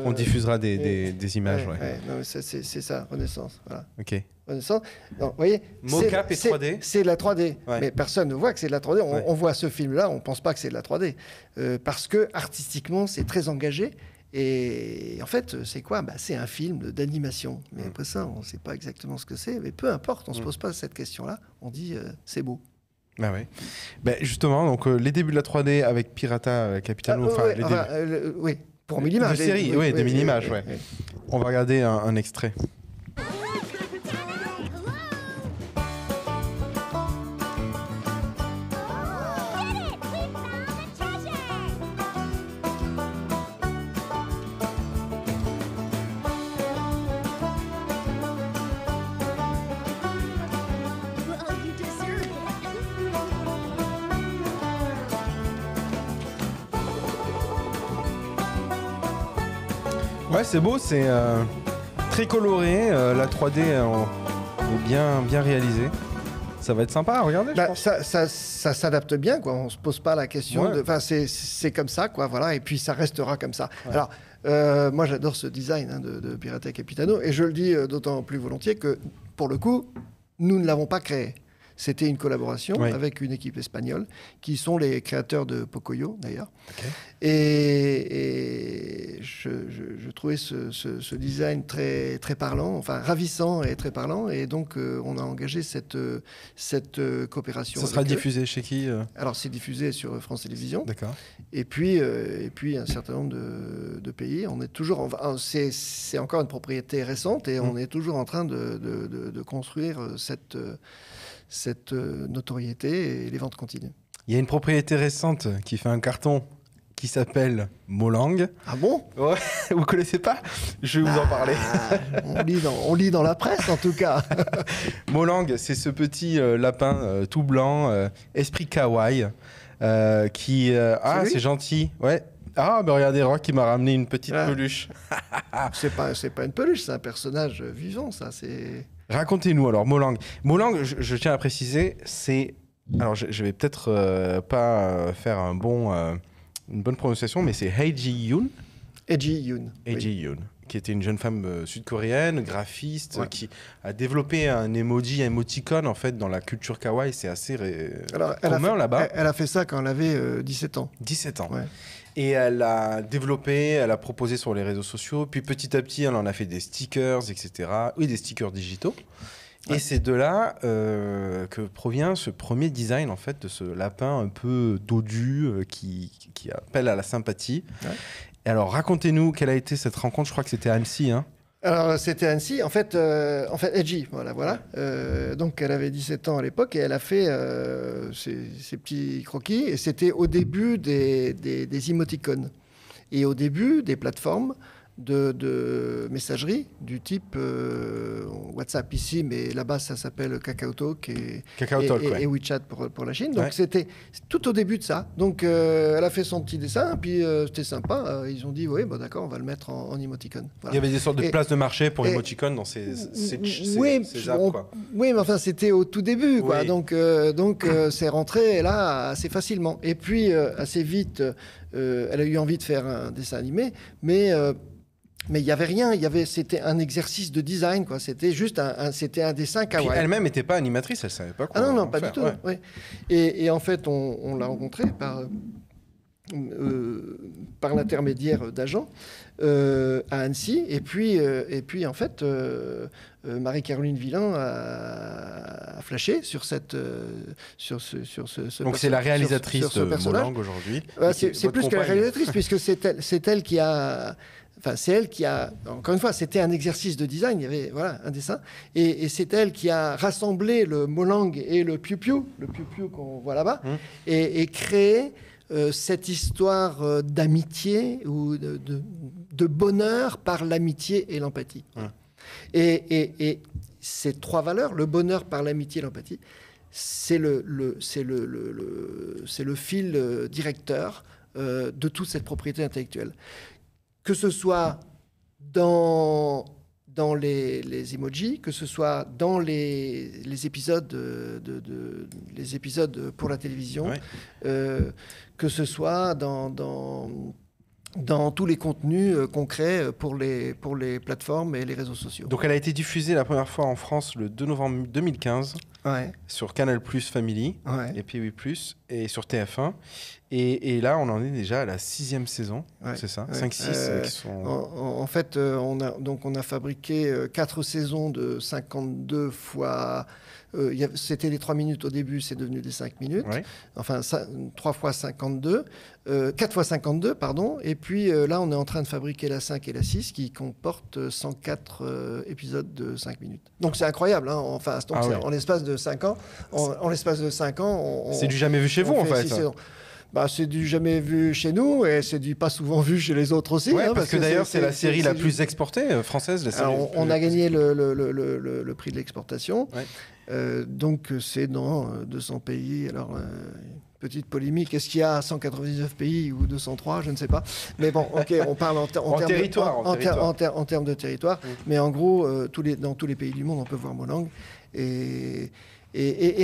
on diffusera des images. Non, c'est ça, Renaissance. Voilà. Ok. Renaissance. Non, vous voyez, mocap et 3D. C'est de la 3D. Ouais. Mais personne ne voit que c'est de la 3D. On voit ce film-là, on ne pense pas que c'est de la 3D. Parce que artistiquement, c'est très engagé. Et en fait, c'est quoi? C'est un film d'animation. Mais après ça, on ne sait pas exactement ce que c'est. Mais peu importe, on ne se pose pas cette question-là. On dit, c'est beau. Ah ouais. Justement, donc les débuts de la 3D avec Pirata, Capitano, oui, pour mini-images. Des séries, des mini-images, ouais. On va regarder un extrait. Ouais, c'est beau, c'est très coloré, la 3D est bien réalisée. Ça va être sympa à regarder, je pense. Ça s'adapte bien, quoi. On se pose pas la question. Ouais. Enfin, c'est comme ça, quoi. Voilà. Et puis ça restera comme ça. Ouais. Alors, moi, j'adore ce design de Pirata Capitano, et je le dis d'autant plus volontiers que, pour le coup, nous ne l'avons pas créé. C'était une collaboration avec une équipe espagnole qui sont les créateurs de Pocoyo, d'ailleurs. Okay. Et je trouvais ce design très, très parlant, enfin ravissant et très parlant. Et donc, on a engagé cette coopération. Ça sera diffusé chez qui Alors, c'est diffusé sur France Télévisions. D'accord. Et puis un certain nombre de pays. On est toujours, c'est encore une propriété récente et on est toujours en train de construire cette notoriété, et les ventes continuent. Il y a une propriété récente qui fait un carton qui s'appelle Molang. Ah bon? Ouais, vous connaissez pas? Je vais vous en parler. On lit dans la presse, en tout cas. Molang, c'est ce petit lapin tout blanc, esprit kawaii, qui... c'est gentil. Ouais. Ah, mais regardez, Rock qui m'a ramené une petite peluche. C'est pas une peluche, c'est un personnage vivant, ça. C'est... Racontez-nous alors, Molang. Molang, je tiens à préciser, c'est... Alors, je vais peut-être pas faire une bonne prononciation, mais c'est Hae-ji Yoon. Hae-ji Yoon. Hae-ji Yoon, qui était une jeune femme sud-coréenne, graphiste, qui a développé un emoticon, en fait, dans la culture kawaii. C'est assez commun là-bas. Elle a fait ça quand elle avait 17 ans. 17 ans. Ouais. Et elle a développé, elle a proposé sur les réseaux sociaux. Puis petit à petit, elle en a fait des stickers, etc. Oui, des stickers digitaux. Ouais. Et c'est de là que provient ce premier design, en fait, de ce lapin un peu dodu qui appelle à la sympathie. Ouais. Et alors, racontez-nous quelle a été cette rencontre. Je crois que c'était à Annecy, hein. Alors, c'était Annecy. En fait, Hae-ji, voilà. Donc, elle avait 17 ans à l'époque et elle a fait ses petits croquis. Et c'était au début des emoticons et au début des plateformes de messagerie du type WhatsApp ici, mais là-bas, ça s'appelle KakaoTalk et WeChat pour la Chine. Donc, c'était tout au début de ça. Donc, elle a fait son petit dessin, puis c'était sympa. Ils ont dit, oui, bon, d'accord, on va le mettre en emoticon. Voilà. Il y avait des sortes de places de marché pour emoticon dans ces apps, quoi. Oui, mais enfin, c'était au tout début, quoi. Donc, c'est rentré là assez facilement. Et puis, assez vite, elle a eu envie de faire un dessin animé, mais il n'y avait rien, c'était un exercice de design, quoi. C'était juste c'était un dessin kawaii. Puis elle-même n'était pas animatrice, elle ne savait pas quoi. Ah non, pas du tout. Ouais. Et en fait, on l'a rencontrée par l'intermédiaire d'agents à Annecy. Et puis en fait, Marie-Caroline Villain a flashé sur ce Donc c'est la réalisatrice de Molang aujourd'hui. C'est plus que la réalisatrice, puisque c'est elle qui a... Enfin, c'est elle qui a... Encore une fois, c'était un exercice de design. Il y avait un dessin. Et c'est elle qui a rassemblé le Molang et le Piu-Piu qu'on voit là-bas, et créé cette histoire d'amitié ou de bonheur par l'amitié et l'empathie. Et ces trois valeurs, le bonheur par l'amitié et l'empathie, c'est le fil directeur de toute cette propriété intellectuelle. Que ce soit dans les emojis, que ce soit dans les épisodes les épisodes pour la télévision, que ce soit dans tous les contenus qu'on crée pour les plateformes et les réseaux sociaux. Donc elle a été diffusée la première fois en France le 2 novembre 2015 sur Canal+ Family et P8+, et sur TF1. Et là, on en est déjà à la 6e saison, c'est ça 5-6 qui sont... En fait, on a fabriqué 4 saisons de 52 fois... c'était les 3 minutes au début, c'est devenu des 5 minutes. Enfin, 3 fois 52, 4 fois 52, pardon. Et puis là, on est en train de fabriquer la 5 et la 6 qui comportent 104 épisodes de 5 minutes. Donc c'est incroyable, hein. Enfin, en l'espace de 5 ans, c'est du jamais vu chez vous, en fait. C'est du jamais vu chez nous et c'est du pas souvent vu chez les autres aussi. Parce que d'ailleurs, c'est la série la plus exportée française. On a gagné le prix de l'exportation. Donc, c'est dans 200 pays. Alors, petite polémique. Est-ce qu'il y a 199 pays ou 203? Je ne sais pas. Mais bon, ok, on parle en termes de territoire. Mais en gros, dans tous les pays du monde, on peut voir Molang. Et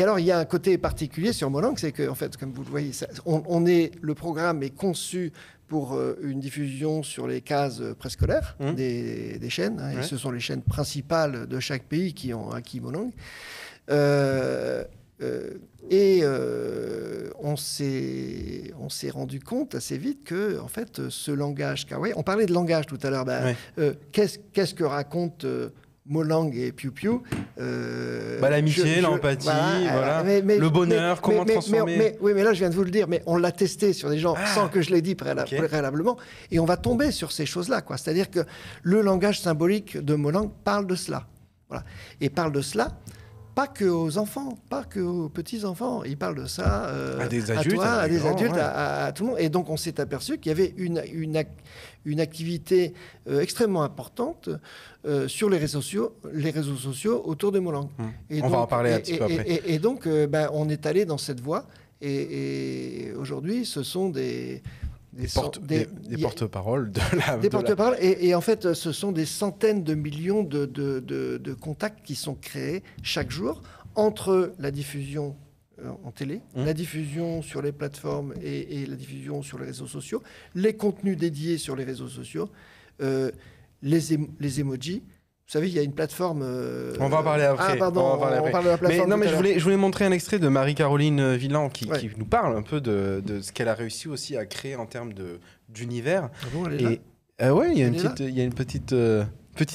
alors, il y a un côté particulier sur Molang, c'est que, en fait, comme vous le voyez, le programme est conçu pour une diffusion sur les cases préscolaires des chaînes. Et ce sont les chaînes principales de chaque pays qui ont acquis Molang. On s'est rendu compte assez vite que, en fait, ce langage kawaii, on parlait de langage tout à l'heure, qu'est-ce que raconte Molang et Piu Piu, l'amitié, l'empathie, le bonheur, comment transformer. Oui, mais là, je viens de vous le dire, mais on l'a testé sur des gens sans que je l'ai dit préalablement, et on va tomber sur ces choses-là, quoi. C'est-à-dire que le langage symbolique de Molang parle de cela. Voilà. Et parle de cela, pas que aux enfants, pas que aux petits-enfants. Il parle de ça à des adultes, à tout le monde. Et donc, on s'est aperçu qu'il y avait une activité extrêmement importante sur les réseaux sociaux autour de Molang. On va en parler un petit peu après. Et donc, on est allé dans cette voie. Et aujourd'hui, ce sont des porte-paroles des porte-paroles. Et en fait, ce sont des centaines de millions de contacts qui sont créés chaque jour entre la diffusion en télé, la diffusion sur les plateformes et la diffusion sur les réseaux sociaux, les contenus dédiés sur les réseaux sociaux, les emojis. Vous savez, il y a une plateforme... On va en parler après. Ah, pardon, on parle de la plateforme. Mais je voulais montrer un extrait de Marie-Caroline Villan qui nous parle un peu de ce qu'elle a réussi aussi à créer en termes d'univers. Ah bon, elle est là il y a une petite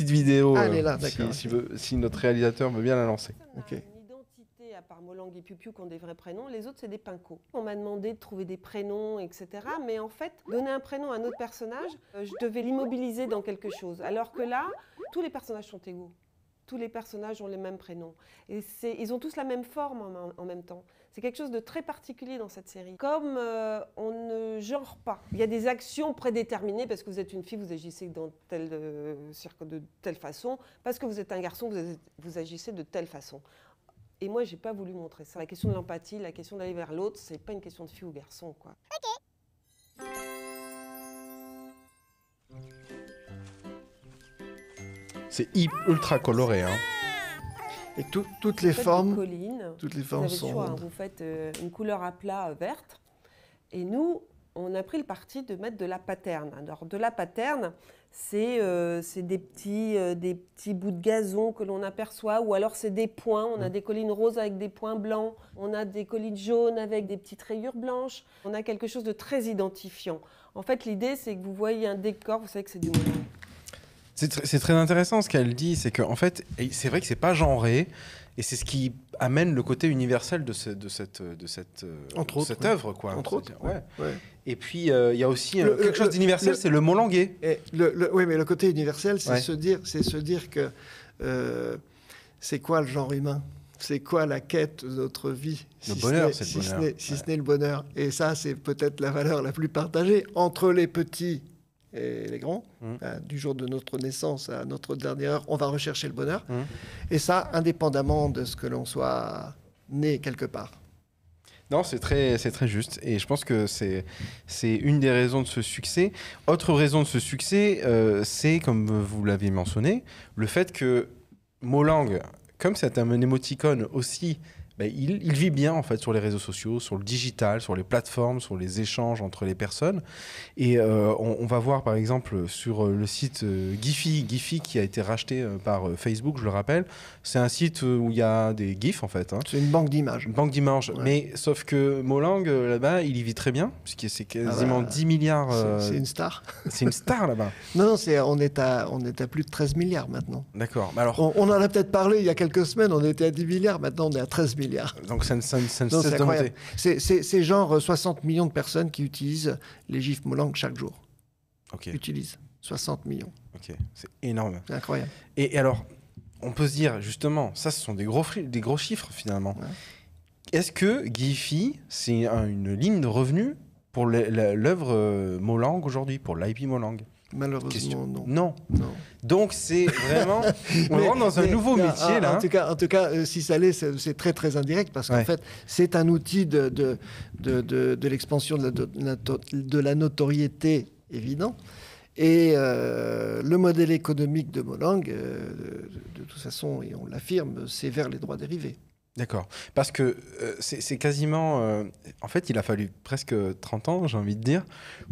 vidéo. Elle est là, d'accord. Si notre réalisateur veut bien la lancer. Okay. Une identité à part Molang et Piu Piu qui ont des vrais prénoms, les autres c'est des pincos. On m'a demandé de trouver des prénoms, etc. Mais en fait, donner un prénom à un autre personnage, je devais l'immobiliser dans quelque chose. Alors que là, tous les personnages sont égaux. Tous les personnages ont les mêmes prénoms. Et ils ont tous la même forme en même temps. C'est quelque chose de très particulier dans cette série. Comme on ne genre pas. Il y a des actions prédéterminées parce que vous êtes une fille, vous agissez de telle façon. Parce que vous êtes un garçon, vous agissez de telle façon. Et moi, j'ai pas voulu montrer ça. La question de l'empathie, la question d'aller vers l'autre, c'est pas une question de fille ou garçon, quoi. Ok. C'est ultra coloré, hein. Et toutes les formes, vous sont... Vous faites une couleur à plat verte. Et nous, on a pris le parti de mettre de la paterne. Alors, de la paterne, c'est des petits bouts de gazon que l'on aperçoit, ou alors c'est des points. On a des collines roses avec des points blancs. On a des collines jaunes avec des petites rayures blanches. On a quelque chose de très identifiant. En fait, l'idée, c'est que vous voyez un décor, vous savez que c'est du Molang. C'est très intéressant ce qu'elle dit, c'est qu'en fait, c'est vrai que c'est pas genré, et c'est ce qui amène le côté universel de cette œuvre, quoi. Entre autres, ouais. Et puis il y a aussi quelque chose d'universel, c'est le molanguais. Oui, mais le côté universel, c'est se dire que c'est quoi le genre humain? C'est quoi la quête de notre vie? Le bonheur, c'est le bonheur. Si ce n'est le bonheur. Et ça, c'est peut-être la valeur la plus partagée entre les petits et les grands. Du jour de notre naissance à notre dernière heure, on va rechercher le bonheur. Et ça, indépendamment de ce que l'on soit né quelque part. Non, c'est très juste. Et je pense que c'est une des raisons de ce succès. Autre raison de ce succès, c'est, comme vous l'avez mentionné, le fait que Molang, comme c'est un émoticône aussi, il vit bien en fait sur les réseaux sociaux, sur le digital, sur les plateformes, sur les échanges entre les personnes. Et on va voir par exemple sur le site Giphy qui a été racheté par Facebook, je le rappelle. C'est un site où il y a des GIFs en fait. Hein. C'est une banque d'images. Une banque d'images. Ouais. Mais sauf que Molang là-bas, il y vit très bien puisque c'est quasiment 10 milliards. C'est une star. C'est une star là-bas. Non, on est à plus de 13 milliards maintenant. D'accord. Alors, on en a peut-être parlé il y a quelques semaines. On était à 10 milliards. Maintenant, on est à 13 milliards. Donc ça ne cesse de monter. C'est genre 60 millions de personnes qui utilisent les gifs Molang chaque jour. Utilisent 60 millions. Ok, c'est énorme. C'est incroyable. Et alors, on peut se dire justement, ça ce sont des gros chiffres finalement. Ouais. Est-ce que Giphy, c'est une ligne de revenus pour l'œuvre Molang aujourd'hui, pour l'IP Molang? Malheureusement, non. Non. Non. Donc c'est vraiment... On rentre dans un nouveau métier, là. En tout cas, si ça l'est, c'est très très indirect parce qu'en fait, c'est un outil de l'expansion de la notoriété évident. Et le modèle économique de Molang, de toute façon, et on l'affirme, c'est vers les droits dérivés. D'accord. Parce que c'est quasiment... en fait, il a fallu presque 30 ans, j'ai envie de dire,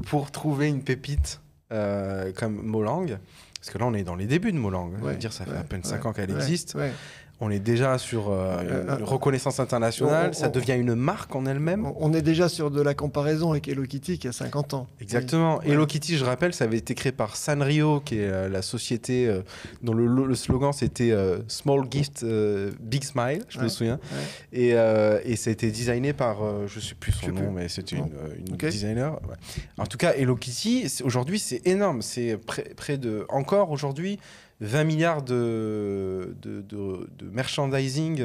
pour trouver une pépite comme Molang. Parce que là, on est dans les débuts de Molang. Je veux dire, ça fait à peine 5 ans qu'elle existe. Ouais. On est déjà sur une reconnaissance internationale. Ça devient une marque en elle-même. On est déjà sur de la comparaison avec Hello Kitty qui a 50 ans. Exactement. Hello Kitty, je rappelle, ça avait été créé par Sanrio, qui est la société dont le slogan c'était Small Gift, Big Smile, je me souviens. Et ça a été designé par, je ne sais plus son nom, mais c'était une designer. Ouais. En tout cas, Hello Kitty, aujourd'hui, c'est énorme. C'est près de, encore aujourd'hui, 20 milliards de merchandising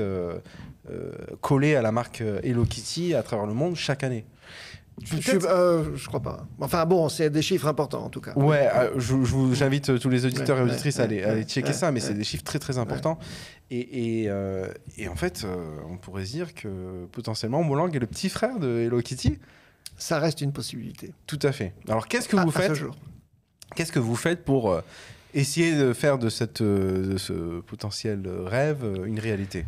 collés à la marque Hello Kitty à travers le monde chaque année. Je crois pas. Enfin bon, c'est des chiffres importants en tout cas. Ouais, j'invite tous les auditeurs et auditrices à aller checker ça, mais c'est des chiffres très très importants. Et en fait, on pourrait dire que potentiellement Molang est le petit frère de Hello Kitty. Ça reste une possibilité. Tout à fait. Alors qu'est-ce que vous faites à ce jour. Qu'est-ce que vous faites pour essayer de faire de ce potentiel rêve une réalité?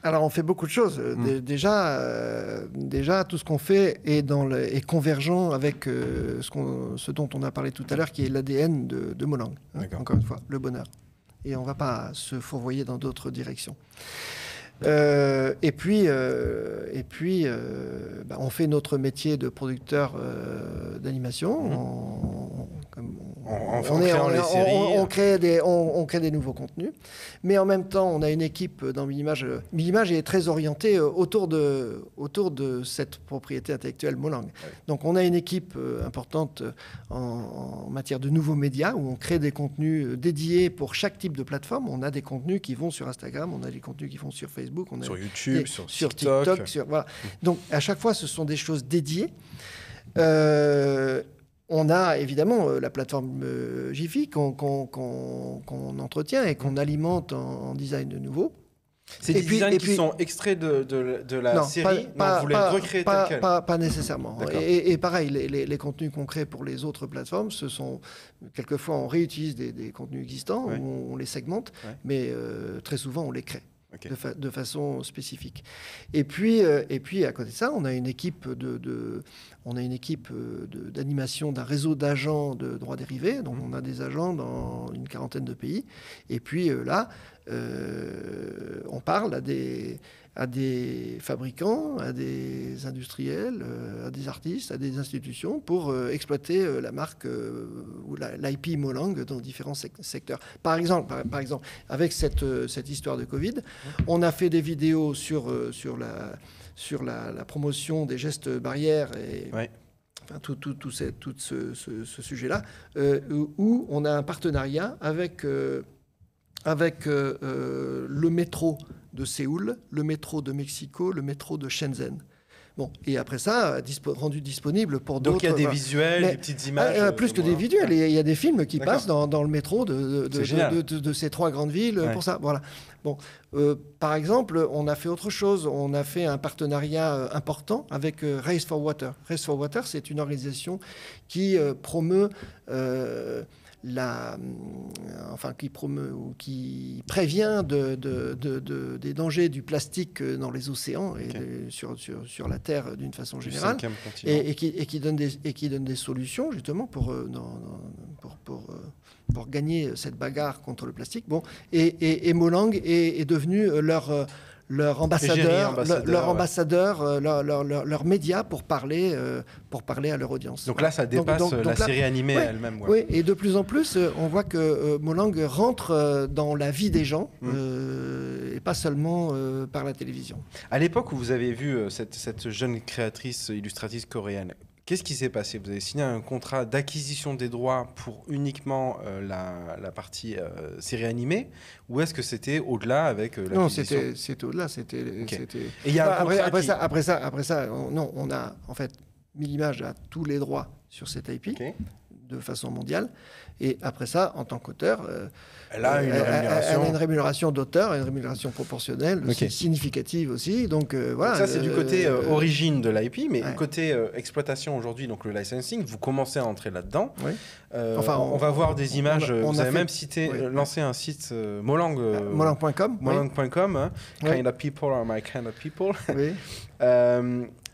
Alors, on fait beaucoup de choses. Déjà, tout ce qu'on fait est convergent avec ce dont on a parlé tout à l'heure, qui est l'ADN de Molang. Encore une fois, le bonheur. Et on ne va pas se fourvoyer dans d'autres directions. Et puis, on fait notre métier de producteur d'animation. On crée des nouveaux contenus, mais en même temps, on a une équipe dans Millimage. Millimage est très orientée autour de cette propriété intellectuelle Molang. Donc, on a une équipe importante en matière de nouveaux médias où on crée des contenus dédiés pour chaque type de plateforme. On a des contenus qui vont sur Instagram, on a des contenus qui vont sur Facebook, on a sur YouTube, sur TikTok. Voilà. Donc, à chaque fois, ce sont des choses dédiées. On a évidemment la plateforme Jiffy qu'on entretient et qu'on alimente en design de nouveau. C'est des designs qui sont extraits de la série. Vous les recréez tel quel. Pas nécessairement. Et pareil, les contenus qu'on crée pour les autres plateformes, quelquefois on réutilise des contenus existants, on les segmente, mais très souvent on les crée. De façon spécifique. Et puis à côté de ça, on a une équipe d'animation d'un réseau d'agents de droits dérivés. Donc on a des agents dans une quarantaine de pays. Et puis là, on parle à des fabricants, à des industriels, à des artistes, à des institutions pour exploiter la marque ou l'IP Molang dans différents secteurs. Par exemple, avec cette histoire de Covid, on a fait des vidéos sur la promotion des gestes barrières et enfin, tout ce sujet-là, où on a un partenariat avec le métro de Séoul, le métro de Mexico, le métro de Shenzhen. Bon, et après ça, rendu disponible pour d'autres... Donc il y a des visuels, des petites images... plus que des visuels, il y a des films qui passent dans le métro de ces trois grandes villes pour ça. Voilà. Bon, par exemple, on a fait autre chose. On a fait un partenariat important avec Race for Water. Race for Water, c'est une organisation qui promeut... qui prévient des dangers du plastique dans les océans et sur la Terre d'une façon générale, et qui donne des solutions justement pour gagner cette bagarre contre le plastique. Bon, et Molang est devenu leur ambassadeur, leur média pour parler à leur audience. Donc là, ça dépasse la série animée elle-même. Oui, et de plus en plus, on voit que Molang rentre dans la vie des gens, et pas seulement par la télévision. À l'époque où vous avez vu cette jeune créatrice, illustratrice coréenne, qu'est-ce qui s'est passé? Vous avez signé un contrat d'acquisition des droits pour uniquement la partie série animée, ou est-ce que c'était au-delà avec l'acquisition? Non, c'était au-delà. Et il y a après ça, on a en fait Millimage a tous les droits sur cette IP. de façon mondiale. Et après ça, en tant qu'auteur, Elle a une rémunération. Elle a une rémunération d'auteur, une rémunération proportionnelle, significative aussi. Donc voilà. Ça, c'est du côté origine de l'IP, mais Ouais. côté exploitation aujourd'hui, donc le licensing, vous commencez à entrer là-dedans. Oui. On va voir des images. on Vous a avez fait- même cité, oui. lancé un site Molang. Molang.com. Molang.com, hein. Oui. Kind of people are my kind of people. Oui.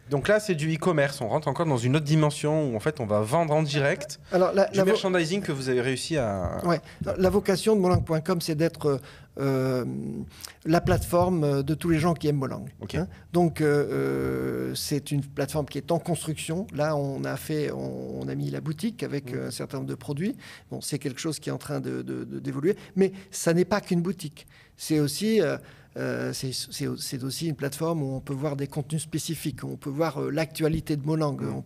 Donc là, c'est du e-commerce. On rentre encore dans une autre dimension où en fait, on va vendre en direct Alors, du merchandising que vous avez réussi à. Ouais. La vocation de Molang.com, c'est d'être la plateforme de tous les gens qui aiment Molang. Ok. Donc, c'est une plateforme qui est en construction. Là, on a mis la boutique avec un certain nombre de produits. Bon, c'est quelque chose qui est en train d'évoluer. Mais ça n'est pas qu'une boutique. C'est aussi... c'est aussi une plateforme où on peut voir des contenus spécifiques, on peut voir l'actualité de Molang, on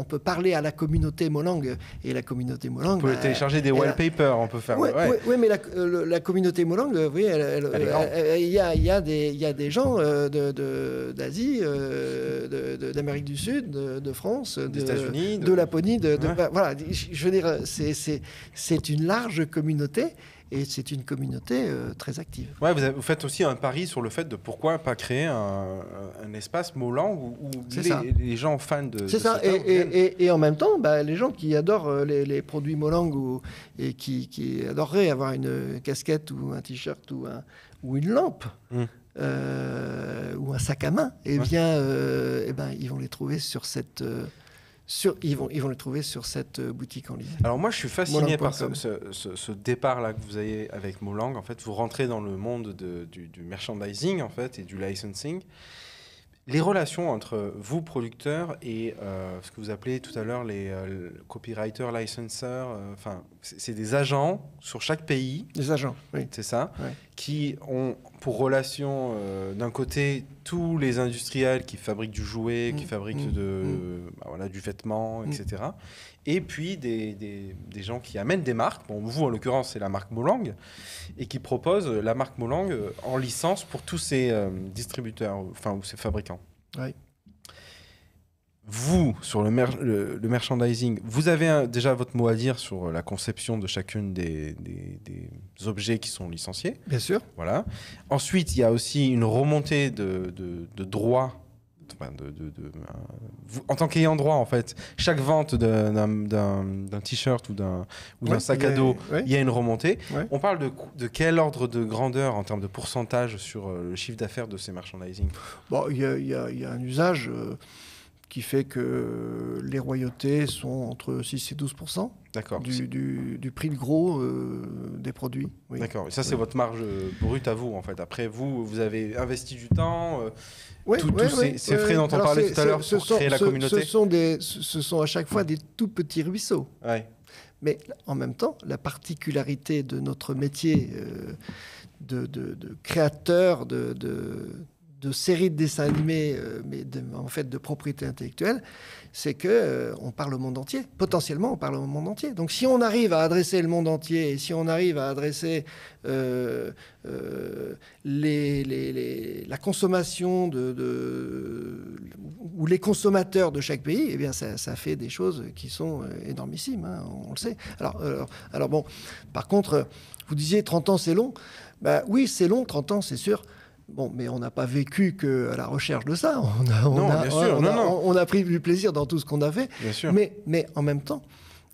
peut parler à la communauté Molang, et la communauté Molang... On peut télécharger des wallpapers, on peut faire... Oui, mais la communauté Molang, oui, il y a des gens d'Asie, d'Amérique du Sud, de France, des États-Unis, de Laponie, voilà, je veux dire, c'est une large communauté. Et c'est une communauté très active. Ouais, vous faites aussi un pari sur le fait de pourquoi pas créer un espace Molang où les gens fans de... C'est ça. Et en même temps, les gens qui adorent les produits Molang et qui adoreraient avoir une casquette ou un t-shirt ou une lampe ou un sac à main, ils vont les trouver sur cette... ils vont les trouver sur cette boutique en ligne. Alors moi, je suis fasciné par Molang.com. ce départ-là que vous avez avec Molang. En fait, vous rentrez dans le monde du merchandising en fait, et du licensing. Les relations entre vous, producteurs, et ce que vous appelez tout à l'heure les copywriters, licenseurs, c'est des agents sur chaque pays. Des agents, oui. C'est ça, Ouais. qui ont pour relation, d'un côté, tous les industriels qui fabriquent du jouet, qui fabriquent du vêtement, etc. Et puis des gens qui amènent des marques. Bon, vous, en l'occurrence, c'est la marque Molang, et qui proposent la marque Molang en licence pour tous ces distributeurs, ou ces fabricants. Oui. Vous, sur le merchandising, vous avez déjà votre mot à dire sur la conception de chacune des objets qui sont licenciés. Bien sûr. Voilà. Ensuite, il y a aussi une remontée de droits. En tant qu'ayant droit, en fait, chaque vente d'un t-shirt ou d'un sac à dos, il y a une remontée. Ouais. On parle de quel ordre de grandeur en termes de pourcentage sur le chiffre d'affaires de ces merchandising? Bon, il y a un usage qui fait que les royautés sont entre 6 et 12% D'accord. du prix de gros des produits. Oui. D'accord. Et ça, c'est votre marge brute à vous, en fait. Après, vous avez investi du temps, ces frais dont on parlait tout à l'heure pour créer la communauté. Ce sont à chaque fois des tout petits ruisseaux. Ouais. Mais en même temps, la particularité de notre métier de créateur de séries de dessins animés, mais en fait de propriété intellectuelle, c'est que on parle au monde entier. Potentiellement, on parle au monde entier. Donc, si on arrive à adresser le monde entier, et si on arrive à adresser la consommation ou les consommateurs de chaque pays, eh bien, ça fait des choses qui sont énormissimes, hein, on le sait. Alors bon, par contre, vous disiez 30 ans, c'est long. Oui, c'est long, 30 ans, c'est sûr. Bon, mais on n'a pas vécu qu'à la recherche de ça. On a pris du plaisir dans tout ce qu'on a fait. Bien sûr. Mais en même temps,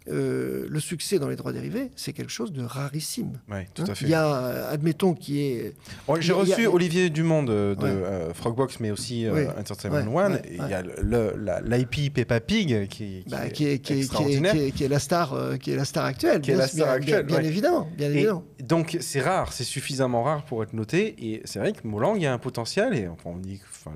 le succès dans les droits dérivés, c'est quelque chose de rarissime. Oui, tout à fait. Il y a, admettons, qui est... J'ai reçu Olivier Dumont de Frogbox, mais aussi Entertainment One. Il y a l'IP Peppa Pig qui est extraordinaire. Qui est la star actuelle. Bien évidemment. Donc, c'est rare, c'est suffisamment rare pour être noté. Et c'est vrai que Molang, il y a un potentiel. Et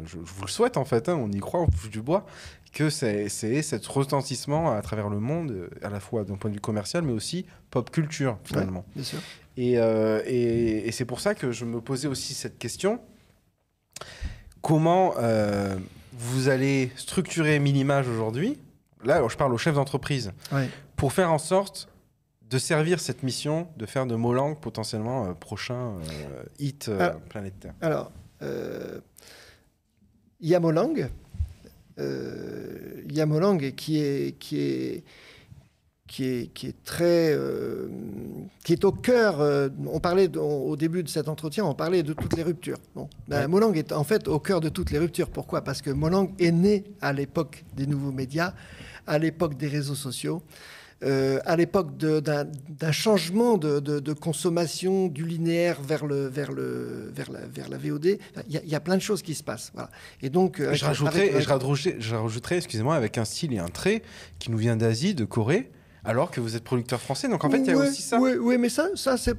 je vous le souhaite, en fait. On y croit, on touche du bois. Que c'est cet retentissement à travers le monde, à la fois d'un point de vue commercial, mais aussi pop culture, finalement. Ouais, bien sûr. Et c'est pour ça que je me posais aussi cette question. Comment vous allez structurer Minimage aujourd'hui? Là, je parle au chef d'entreprise. Ouais. Pour faire en sorte de servir cette mission, de faire de Molang potentiellement prochain hit Planète Terre. Alors, il y a Molang. Il y a Molang qui est qui est très, qui est au cœur. On parlait au début de cet entretien, on parlait de toutes les ruptures. Bon, Molang est en fait au cœur de toutes les ruptures. Pourquoi ? Parce que Molang est né à l'époque des nouveaux médias, à l'époque des réseaux sociaux, à l'époque d'un changement de consommation du linéaire vers la VOD. Il y a plein de choses qui se passent. Voilà. Et donc, je rajouterais, excusez-moi, avec un style et un trait qui nous vient d'Asie, de Corée. Alors que vous êtes producteur français, donc en fait, il y a aussi ça. Oui, mais ça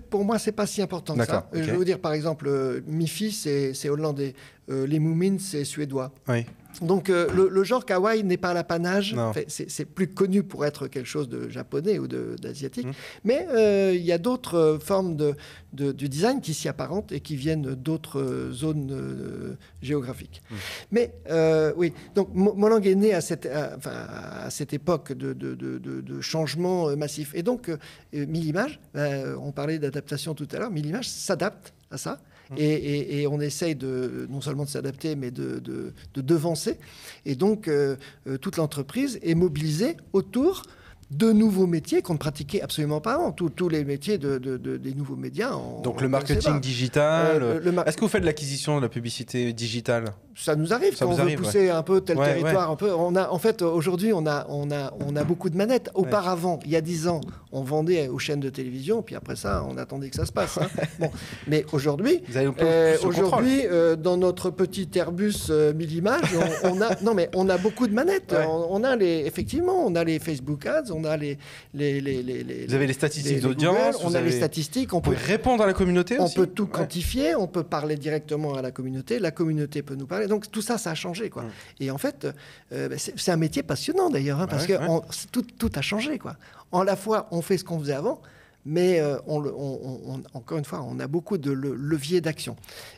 pour moi, c'est pas si important que ça. Okay. Je vais vous dire, par exemple, Mifi, c'est hollandais. Les Moomins, c'est suédois. Oui. Donc, le genre kawaii n'est pas à l'apanage. Enfin, c'est plus connu pour être quelque chose de japonais ou d'asiatique. Mais il y a d'autres formes du design qui s'y apparentent et qui viennent d'autres zones géographiques. Mais oui, donc Molang est né à cette époque de changement massif. Et donc, Millimage, on parlait d'adaptation tout à l'heure, Millimage s'adapte à ça. Et on essaye non seulement de s'adapter, mais de devancer. Et donc, toute l'entreprise est mobilisée autour de nouveaux métiers qu'on ne pratiquait absolument pas avant. Tous les métiers des nouveaux médias. Donc le marketing digital. Est-ce que vous faites de l'acquisition de la publicité digitale ? Ça nous arrive quand on veut pousser un peu tel territoire. Un peu. En fait, aujourd'hui, on a beaucoup de manettes. Auparavant, il y a 10 ans, on vendait aux chaînes de télévision, puis après ça, on attendait que ça se passe. Hein. Bon. Mais aujourd'hui, dans notre petit Airbus Millimage, on a beaucoup de manettes. Effectivement, on a les Facebook Ads, on a les vous avez les statistiques d'audience, on a les statistiques. On peut répondre à la communauté aussi. On peut tout quantifier, on peut parler directement à la communauté communauté peut nous parler. Donc tout ça a changé, quoi. Et en fait, c'est un métier passionnant d'ailleurs, parce que tout a changé, quoi. À la fois, on fait ce qu'on faisait avant, mais encore une fois, on a beaucoup de leviers d'action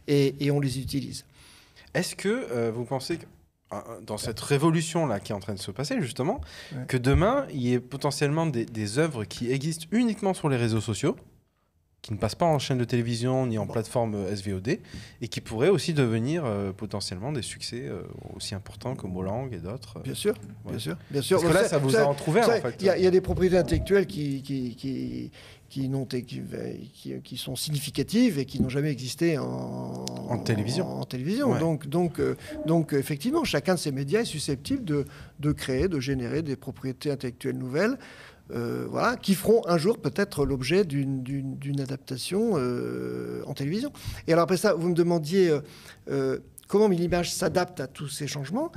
et on les utilise. Est-ce que vous pensez que dans cette révolution-là qui est en train de se passer, justement, que demain, il y ait potentiellement des œuvres qui existent uniquement sur les réseaux sociaux, qui ne passent pas en chaîne de télévision ni en plateforme SVOD, et qui pourraient aussi devenir potentiellement des succès aussi importants que Molang et d'autres. Bien sûr. Parce que là, ça vous a entrouvert, en fait. Il y a des propriétés intellectuelles qui sont significatives et qui n'ont jamais existé en télévision. Donc, effectivement, chacun de ces médias est susceptible de créer, de générer des propriétés intellectuelles nouvelles, qui feront un jour peut-être l'objet d'une adaptation en télévision. Et alors après ça, vous me demandiez comment Millimage s'adapte à tous ces changements.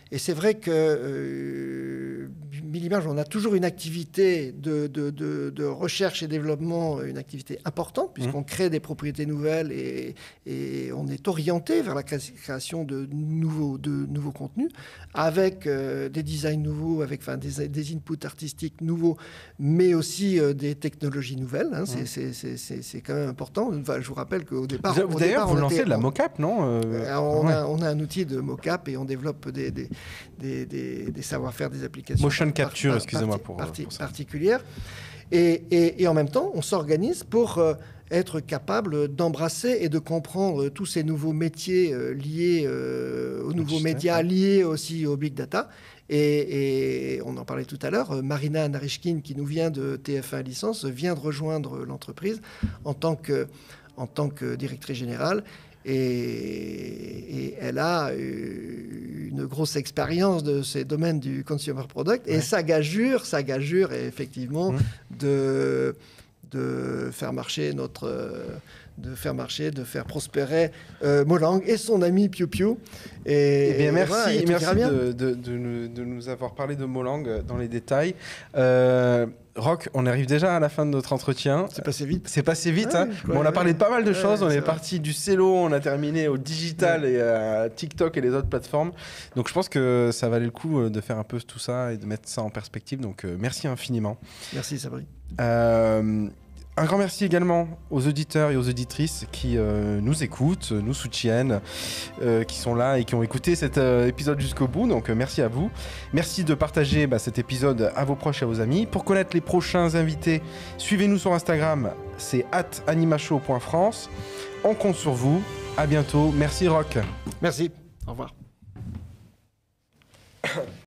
Et c'est vrai que Millimage, on a toujours une activité de recherche et développement, une activité importante, puisqu'on crée des propriétés nouvelles et on est orienté vers la création de nouveaux contenus, avec des designs nouveaux, avec des inputs artistiques nouveaux, mais aussi des technologies nouvelles. Hein, c'est quand même important. Enfin, je vous rappelle qu'au départ... Vous lancez de la mocap, non on a un outil de mocap et on développe des savoir-faire, des applications. Motion capture, excusez-moi pour particulières. Et en même temps, on s'organise pour être capable d'embrasser et de comprendre tous ces nouveaux métiers liés aux nouveaux médias, liés aussi au big data. Et on en parlait tout à l'heure, Marina Narishkin, qui nous vient de TF1 Licence, vient de rejoindre l'entreprise en tant que directrice générale. Et elle a une grosse expérience de ces domaines du consumer product. Et ça gageure effectivement de faire marcher de faire prospérer Molang et son ami Piu Piu. Merci de nous avoir parlé de Molang dans les détails. Roch, on arrive déjà à la fin de notre entretien. C'est passé vite. On a parlé de pas mal de choses. On est parti du cello, on a terminé au digital et à TikTok et les autres plateformes. Donc je pense que ça valait le coup de faire un peu tout ça et de mettre ça en perspective. Donc merci infiniment. Merci Sabri. Un grand merci également aux auditeurs et aux auditrices qui nous écoutent, nous soutiennent, qui sont là et qui ont écouté cet épisode jusqu'au bout. Donc merci à vous. Merci de partager cet épisode à vos proches et à vos amis. Pour connaître les prochains invités, suivez-nous sur Instagram, c'est @animashow.france. On compte sur vous. À bientôt. Merci Roch. Merci. Au revoir.